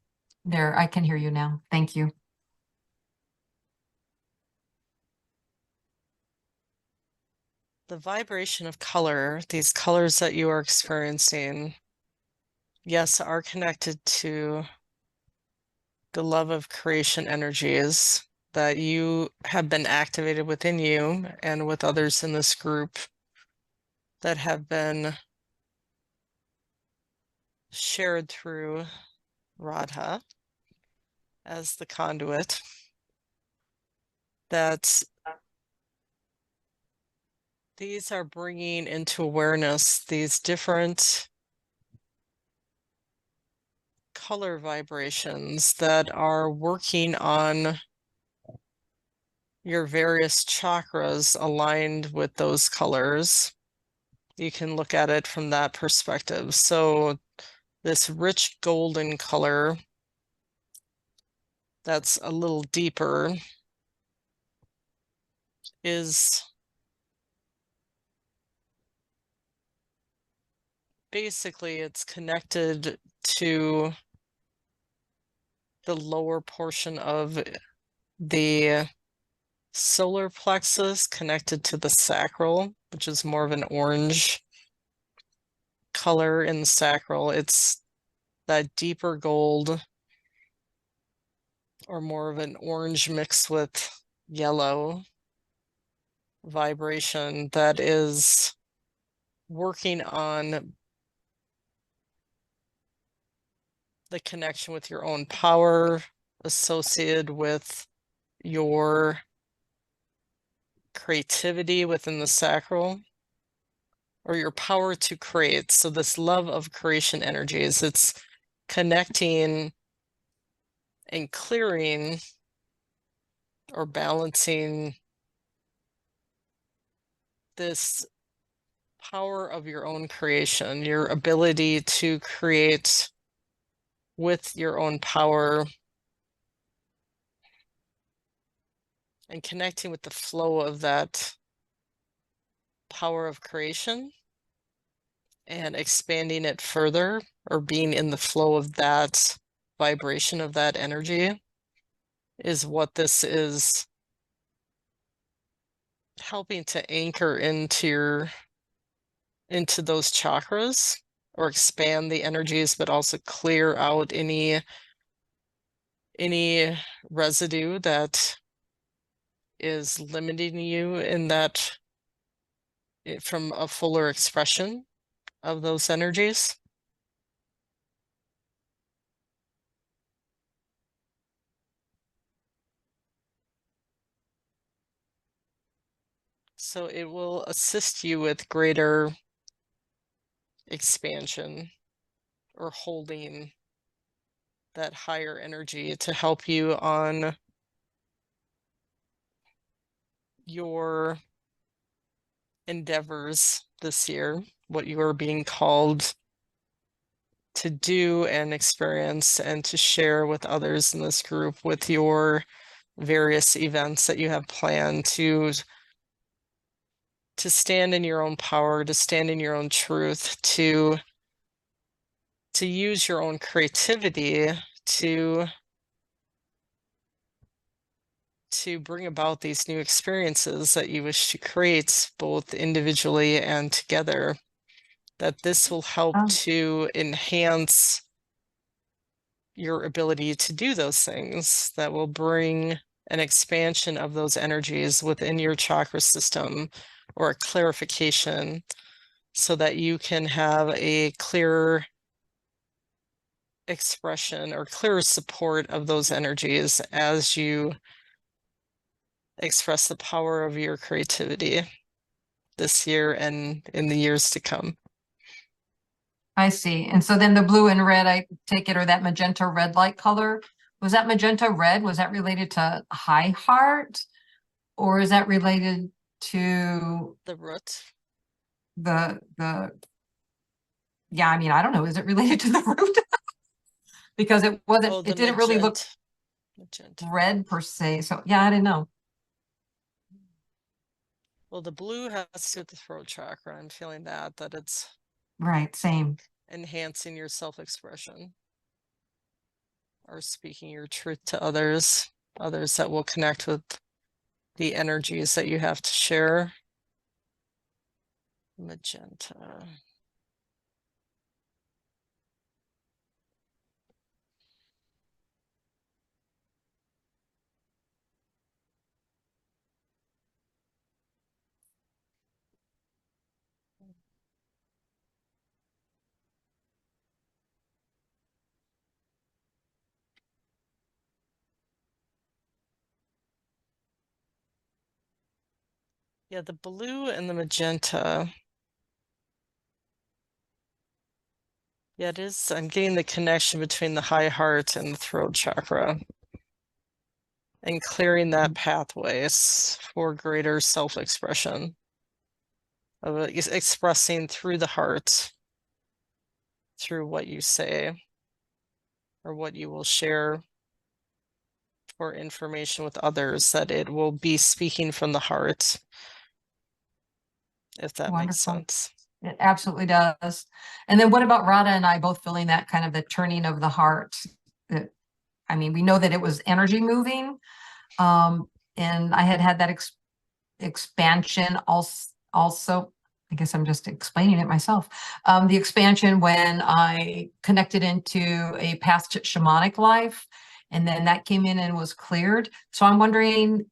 There, I can hear you now. Thank you. The vibration of color, these colors that you are experiencing, yes, are connected to the love of creation energies that you have been activated within you and with others in this group that have been shared through Radha as the conduit, that these are bringing into awareness these different color vibrations that are working on your various chakras aligned with those colors. You can look at it from that perspective. So this rich golden color that's a little deeper is basically, it's connected to the lower portion of the solar plexus, connected to the sacral, which is more of an orange color in the sacral. It's that deeper gold, or more of an orange mixed with yellow vibration that is working on the connection with your own power associated with your creativity within the sacral, or your power to create. So this love of creation energies, it's connecting and clearing or balancing this power of your own creation, your ability to create with your own power, and connecting with the flow of that power of creation and expanding it further, or being in the flow of that vibration of that energy, is what this is helping to anchor into those chakras, or expand the energies, but also clear out any residue that is limiting you in that, from a fuller expression of those energies. So it will assist you with greater expansion, or holding that higher energy to help you on your endeavors this year, what you are being called to do and experience and to share with others in this group, with your various events that you have planned, to stand in your own power, to stand in your own truth, to use your own creativity to bring about these new experiences that you wish to create, both individually and together. That this will help to enhance your ability to do those things, that will bring an expansion of those energies within your chakra system, or a clarification, so that you can have a clearer expression or clearer support of those energies as you express the power of your creativity this year and in the years to come. I see. And so then the blue and red, I take it, or that magenta red light color, was that magenta red? Was that related to high heart, or is that related to the root? Yeah, I mean, I don't know. Is it related to the root? Because it wasn't, it didn't really look red per se. So yeah, I didn't know. Well, the blue has to do with the throat chakra. I'm feeling that it's right, same, enhancing your self-expression, or speaking your truth to others that will connect with the energies that you have to share. Magenta. Yeah, the blue and the magenta. Yeah, it is. I'm getting the connection between the high heart and the throat chakra, and clearing that pathways for greater self-expression, of expressing through the heart, through what you say or what you will share for information with others, that it will be speaking from the heart, if that makes sense. It absolutely does. And then what about Radha and I both feeling that kind of the turning of the heart? That, I mean, we know that it was energy moving. And I had that expansion also. I guess I'm just explaining it myself. The expansion when I connected into a past shamanic life, and then that came in and was cleared. So I'm wondering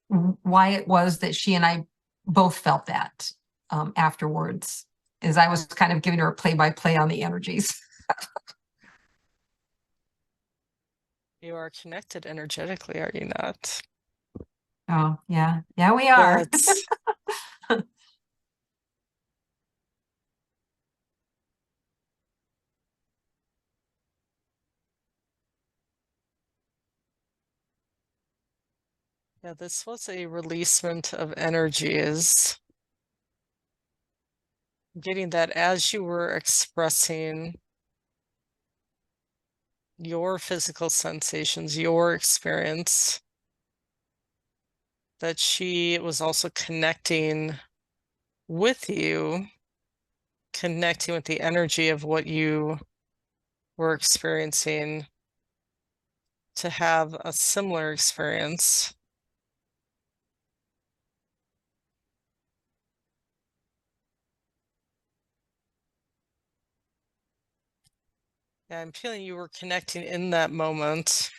why it was that she and I both felt that afterwards, as I was kind of giving her a play-by-play on the energies. You are connected energetically, are you not? Oh, yeah. Yeah, we are. Yeah, this was a releasement of energies. Getting that as you were expressing your physical sensations, your experience, that she was also connecting with you, connecting with the energy of what you were experiencing, to have a similar experience. Yeah, I'm feeling you were connecting in that moment,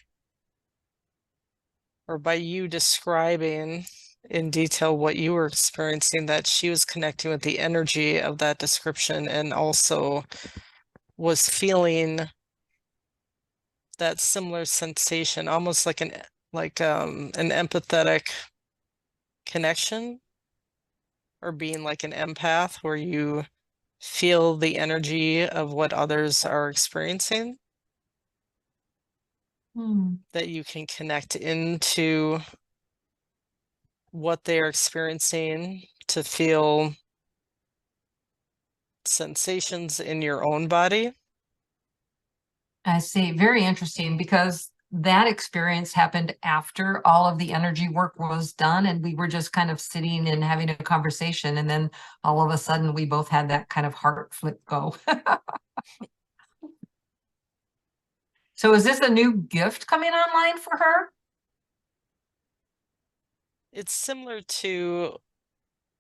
or by you describing in detail what you were experiencing, that she was connecting with the energy of that description, and also was feeling that similar sensation, almost like an empathetic connection, or being like an empath, where you feel the energy of what others are experiencing, that you can connect into what they're experiencing, to feel sensations in your own body. I see. Very interesting, because that experience happened after all of the energy work was done, and we were just kind of sitting and having a conversation, and then all of a sudden we both had that kind of heart flip go. So is this a new gift coming online for her? It's similar to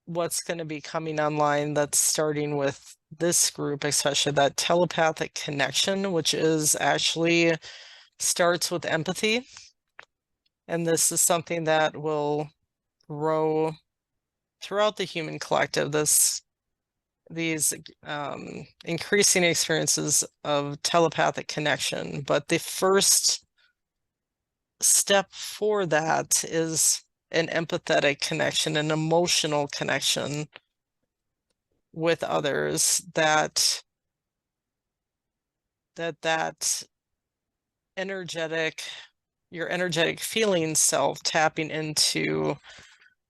what's going to be coming online that's starting with this group, especially that telepathic connection, which is actually starts with empathy. And this is something that will grow throughout the human collective. These increasing experiences of telepathic connection. But the first step for that is an empathetic connection, an emotional connection with others, that energetic, your energetic feeling self tapping into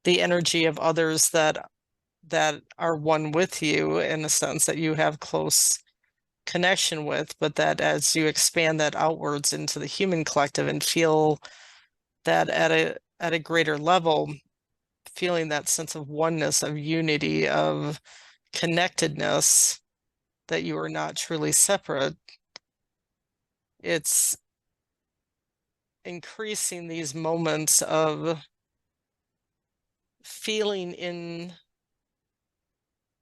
the energy of others that are one with you, in a sense that you have close connection with, but that as you expand that outwards into the human collective and feel that at a greater level, feeling that sense of oneness, of unity, of connectedness, that you are not truly separate. It's increasing these moments of feeling in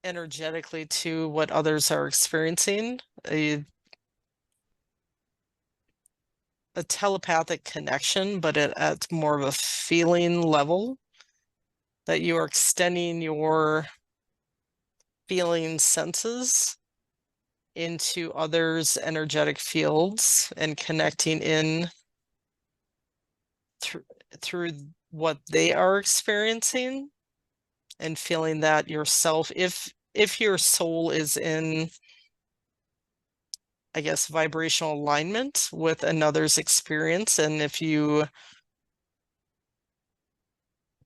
energetically to what others are experiencing, a telepathic connection, but at more of a feeling level, that you are extending your feeling senses into others' energetic fields and connecting in through what they are experiencing, and feeling that yourself, if your soul is in, I guess, vibrational alignment with another's experience, and if you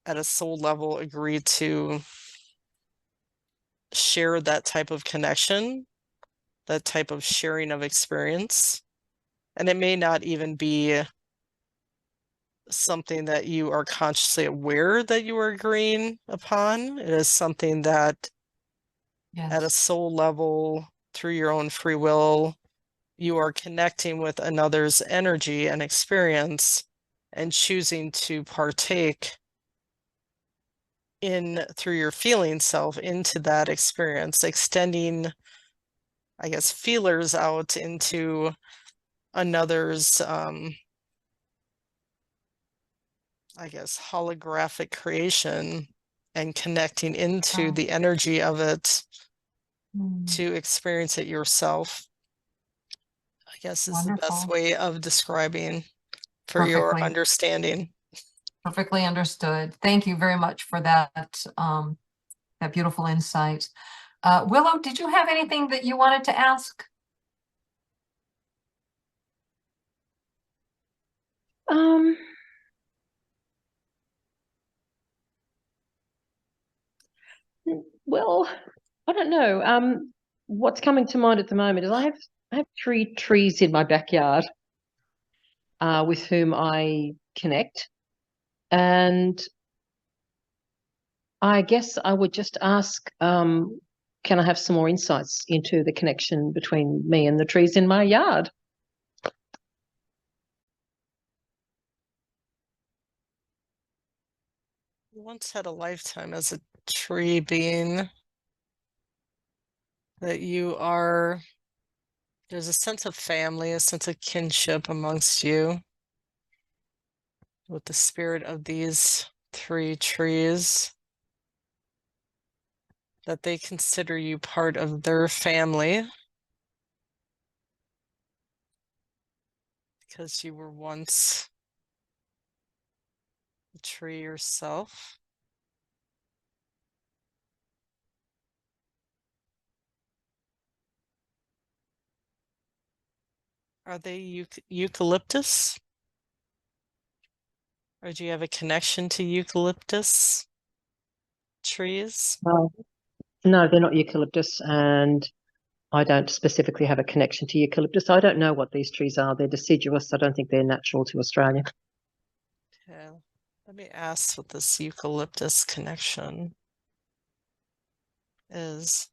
at a soul level agree to share that type of connection, that type of sharing of experience, and it may not even be something that you are consciously aware that you are agreeing upon. It is something that at a soul level, through your own free will, you are connecting with another's energy and experience and choosing to partake in, through your feeling self, into that experience, extending, I guess, feelers out into another's I guess, holographic creation, and connecting into the energy of it to experience it yourself, I guess, is the best way of describing for your understanding. Perfectly understood. Thank you very much for that, that beautiful insight. Willow, did you have anything that you wanted to ask? Well, I don't know. What's coming to mind at the moment is I have 3 trees in my backyard with whom I connect. And I guess I would just ask, can I have some more insights into the connection between me and the trees in my yard? You once had a lifetime as a tree being, that there's a sense of family, a sense of kinship amongst you with the spirit of these 3 trees, that they consider you part of their family because you were once a tree yourself. Are they eucalyptus? Or do you have a connection to eucalyptus trees? No, they're not eucalyptus, and I don't specifically have a connection to eucalyptus. I don't know what these trees are. They're deciduous. I don't think they're natural to Australia. Okay. Let me ask what this eucalyptus connection is.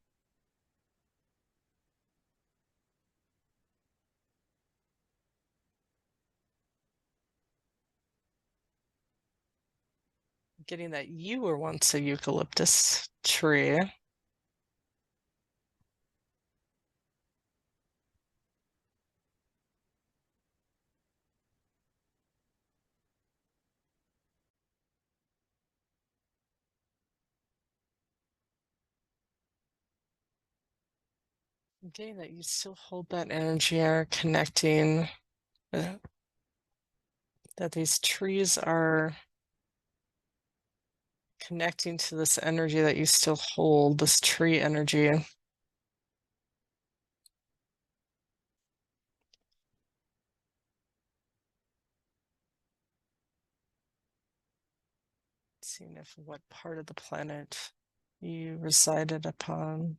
Getting that you were once a eucalyptus tree. I'm getting that you still hold that energy, are connecting, that these trees are connecting to this energy that you still hold, this tree energy. Seeing if what part of the planet you resided upon.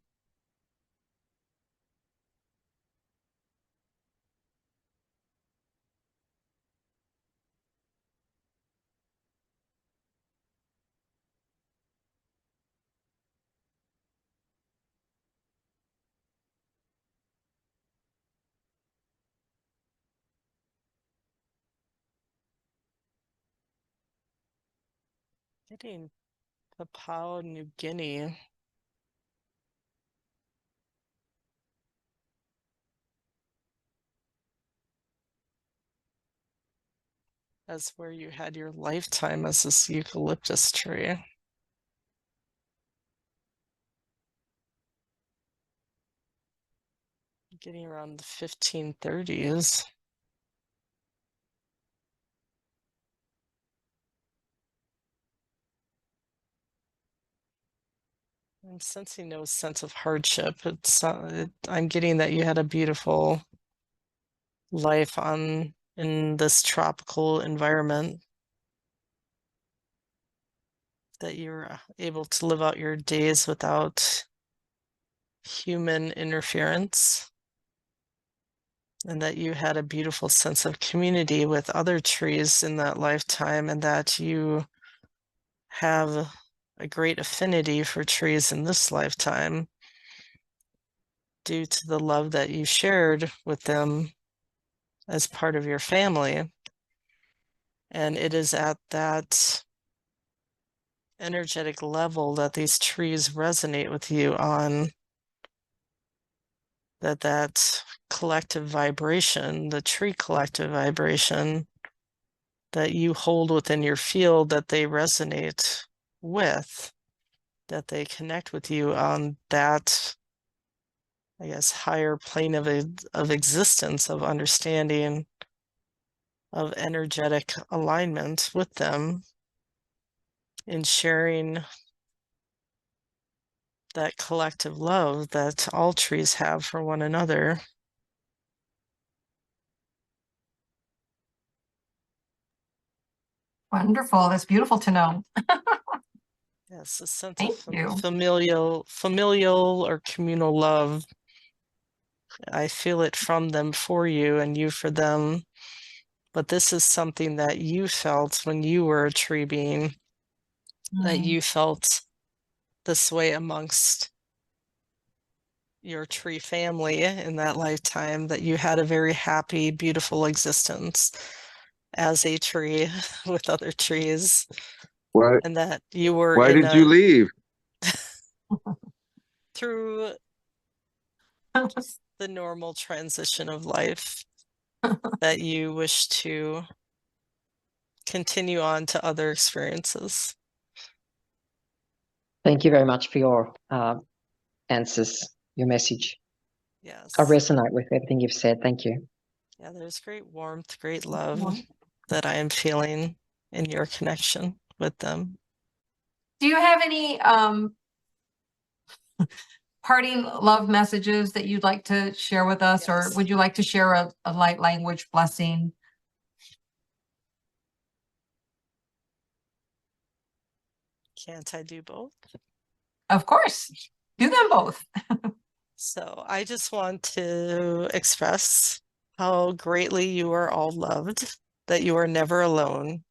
Getting Papua New Guinea. As where you had your lifetime as this eucalyptus tree. Getting around the 1530s. I'm sensing no sense of hardship. I'm getting that you had a beautiful life in this tropical environment, that you were able to live out your days without human interference, and that you had a beautiful sense of community with other trees in that lifetime, and that you have a great affinity for trees in this lifetime due to the love that you shared with them as part of your family. And it is at that energetic level that these trees resonate with you on, that collective vibration, the tree collective vibration that you hold within your field, that they resonate with, that they connect with you on that, I guess, higher plane of existence, of understanding, of energetic alignment with them, in sharing that collective love that all trees have for one another. Wonderful. That's beautiful to know. Yes, a sense Thank of you. familial or communal love. I feel it from them for you and you for them. But this is something that you felt when you were a tree being, that you felt this way amongst your tree family in that lifetime, that you had a very happy, beautiful existence as a tree with other trees, Why, and that you were why in did you leave? through the normal transition of life, that you wish to continue on to other experiences. Thank you very much for your answers, your message. Yes. I resonate with everything you've said. Thank you. Yeah, there's great warmth, great love that I am feeling in your connection with them. Do you have any parting love messages that you'd like to share with us, or Yes. would you like to share a light language blessing? Can't I do both? Of course, do them both. So I just want to express how greatly you are all loved, that you are never alone,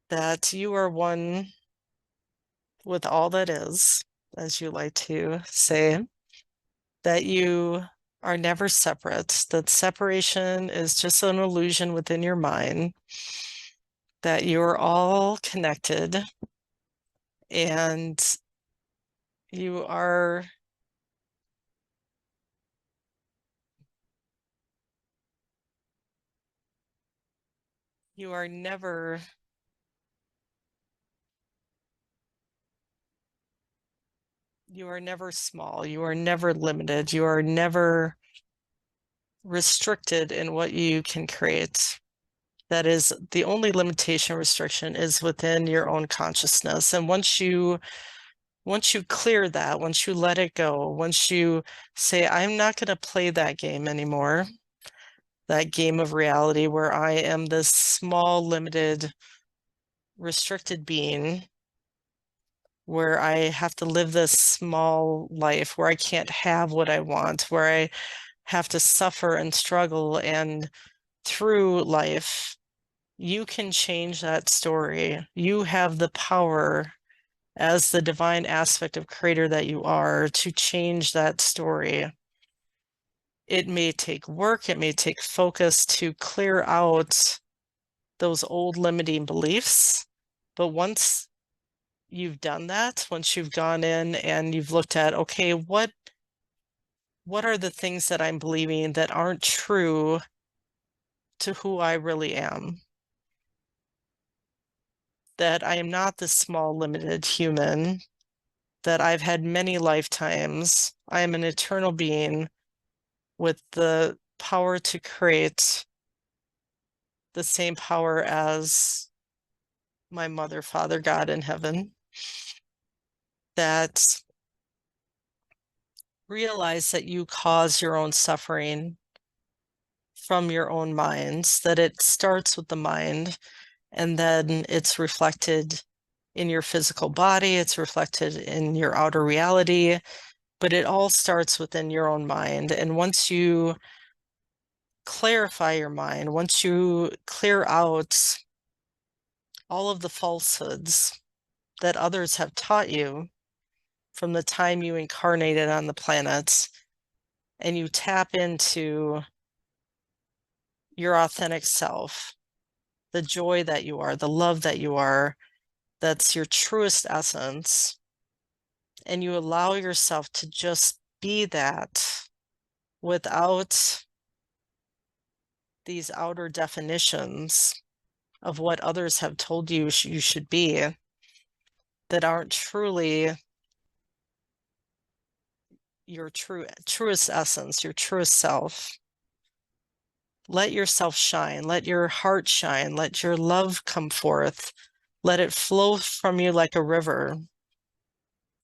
that you are one with all that is, as you like to say, that you are never separate, that separation is just an illusion within your mind, that you're all connected, and you are never small, you are never limited, you are never restricted in what you can create. That is the only limitation restriction is within your own consciousness. And once you clear that, once you let it go, once you say, I'm not going to play that game anymore, that game of reality where I am this small, limited, restricted being, where I have to live this small life, where I can't have what I want, where I have to suffer and struggle and through life, you can change that story. You have the power as the divine aspect of creator that you are to change that story. It may take work, it may take focus to clear out those old limiting beliefs, but once you've done that, once you've gone in and you've looked at, okay, what are the things that I'm believing that aren't true to who I really am? That I am not this small, limited human, that I've had many lifetimes. I am an eternal being with the power to create, the same power as my mother, father, God in heaven. That realize that you cause your own suffering from your own minds, that it starts with the mind and then it's reflected in your physical body, it's reflected in your outer reality, but it all starts within your own mind. And once you clarify your mind, once you clear out all of the falsehoods that others have taught you from the time you incarnated on the planet, and you tap into your authentic self, the joy that you are, the love that you are, that's your truest essence, and you allow yourself to just be that without these outer definitions of what others have told you you should be that aren't truly your truest essence, your truest self. Let yourself shine, let your heart shine, let your love come forth, let it flow from you like a river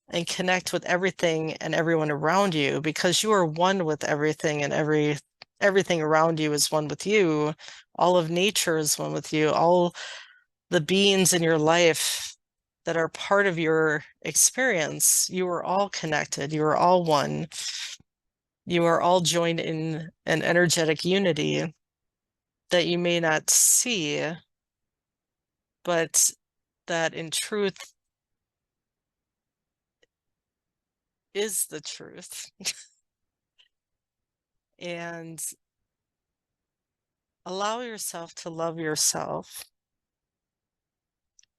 and connect with everything and everyone around you, because you are one with everything, and everything around you is one with you. All of nature is one with you. All the beings in your life that are part of your experience, you are all connected. You are all one. You are all joined in an energetic unity that you may not see, but that in truth is the truth. And allow yourself to love yourself.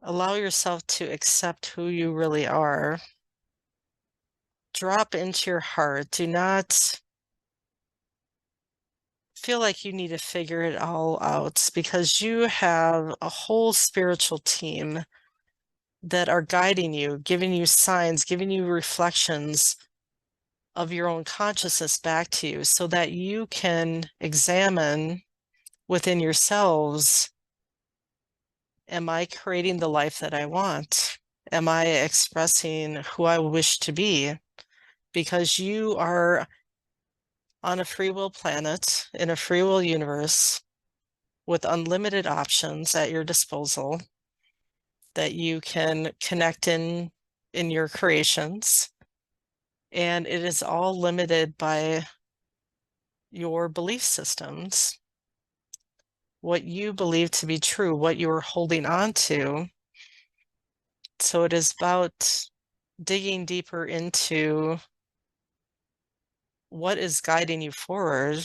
Allow yourself to accept who you really are. Drop into your heart. Do not feel like you need to figure it all out, because you have a whole spiritual team that are guiding you, giving you signs, giving you reflections of your own consciousness back to you, so that you can examine within yourselves, am I creating the life that I want? Am I expressing who I wish to be? Because you are on a free will planet, in a free will universe, with unlimited options at your disposal that you can connect in your creations. And it is all limited by your belief systems, what you believe to be true, what you are holding on to. So it is about digging deeper into what is guiding you forward.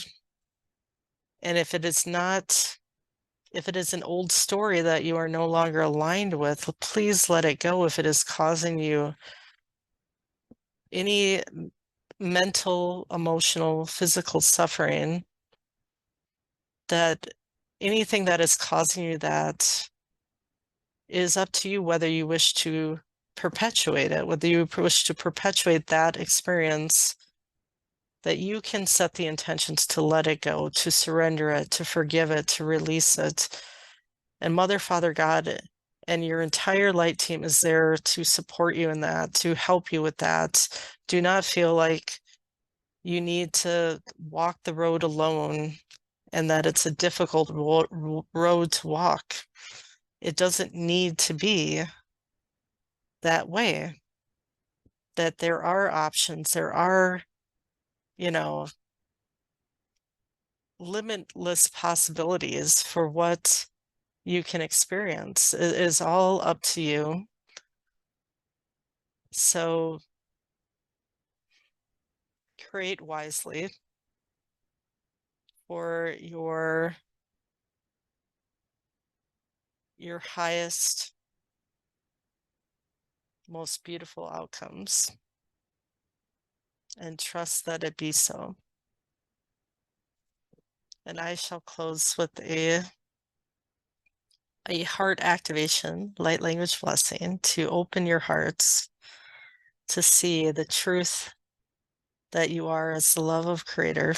And if it is an old story that you are no longer aligned with, please let it go. If it is causing you any mental, emotional, physical suffering, that anything that is causing you that is up to you whether you wish to perpetuate it, whether you wish to perpetuate that experience, that you can set the intentions to let it go, to surrender it, to forgive it, to release it. And Mother, Father, God, and your entire light team is there to support you in that, to help you with that. Do not feel like you need to walk the road alone and that it's a difficult road to walk. It doesn't need to be that way. That there are options, there are, limitless possibilities for what you can experience. It is all up to you. So create wisely for your highest, most beautiful outcomes, and trust that it be so. And I shall close with a heart activation, light language blessing, to open your hearts to see the truth that you are as the love of Creator,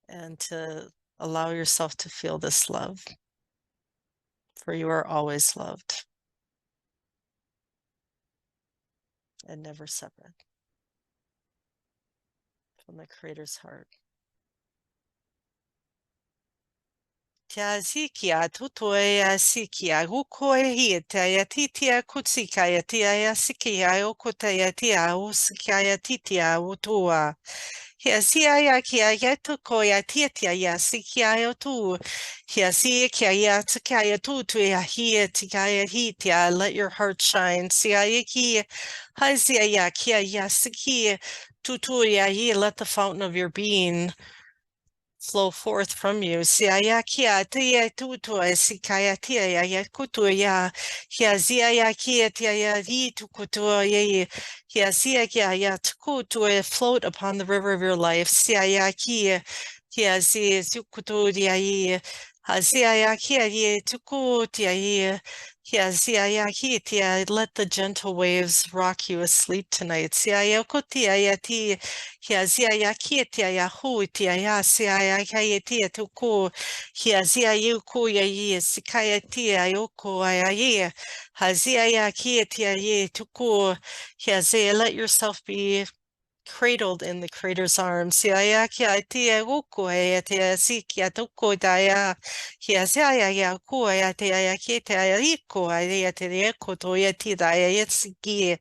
and to allow yourself to feel this love, for you are always loved and never separate from the Creator's heart. Tia sikia tutoya sikia gukoya tia titia kutsika tia sikia okotaya tia usikia titia utua. Hiasia ya kia ya tukoya titia ya sikia tu. Hiasia kia ya tikaya tutu ya hia tikaya hitia. Let your heart shine. Sia ki hazia ya kia ya sikia tutu ya hi. Let the fountain of your being flow forth from you. Siaya kia tia tutua sikaya tia ya kutua ya zia ya kia tia ya hitu kutua ye zia kia ya tukutua float upon the river of your life. Siaya kia zia tukutua ye zia ya kia ye tukutia ye zia ya kia. Let the gentle waves rock you asleep tonight. Siaya kutia ya tia zia ya kia ya hu tia ya sia ya tia tuku zia yuku ya ye sikaya tia yoko ya ye hazia ya kia ye tuku zia. Let yourself be cradled in the Creator's arms. Sia kia tia uku ya tia sikia tuku daya zia ya ku ya tia ya kita ya iko ya tia koto ya tia ya siki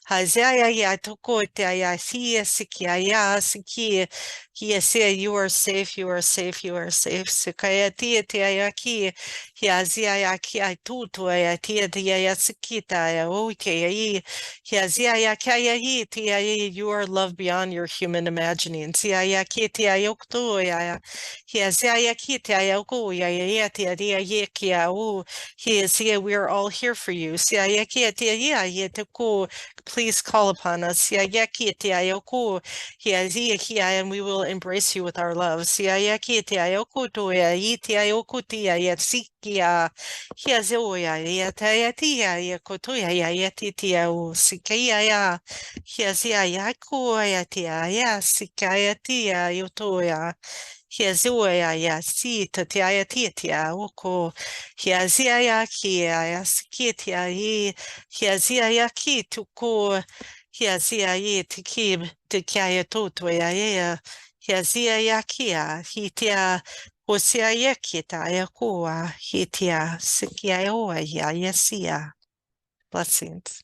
hazia ya tuku tia ya sikia ya siki. Yes, you are safe, you are safe, you are safe. Sikaya tia tia ya ki zia ya kia tutu ya tia tia ya sikita ya okay zia ya kia tia you are loved beyond your human imagining. Zia ya ki tia yoktu ya zia ya ki tia ya ku ya tia tia ye kia u zia. We are all here for you. Zia ya ki tia ya tuku. Please call upon us. Zia ya ki tia yoku zia kia, and we will embrace you with our love. Zia ya ki tia yoku tu ya tia yoku tia ya sikia zoya ya tia tia ya kotu ya titia u sikia ya zia ya ku ya tia ya sikia tia yotoya zoya ya si tatia ya titia uko zia ya ki ya sikia ye zia ya ki tuku zia ye tikib tikia tutu ya zia ya kia hitia Hosia yekita yakuwa hitia sikia oa ya yesia. Blessings.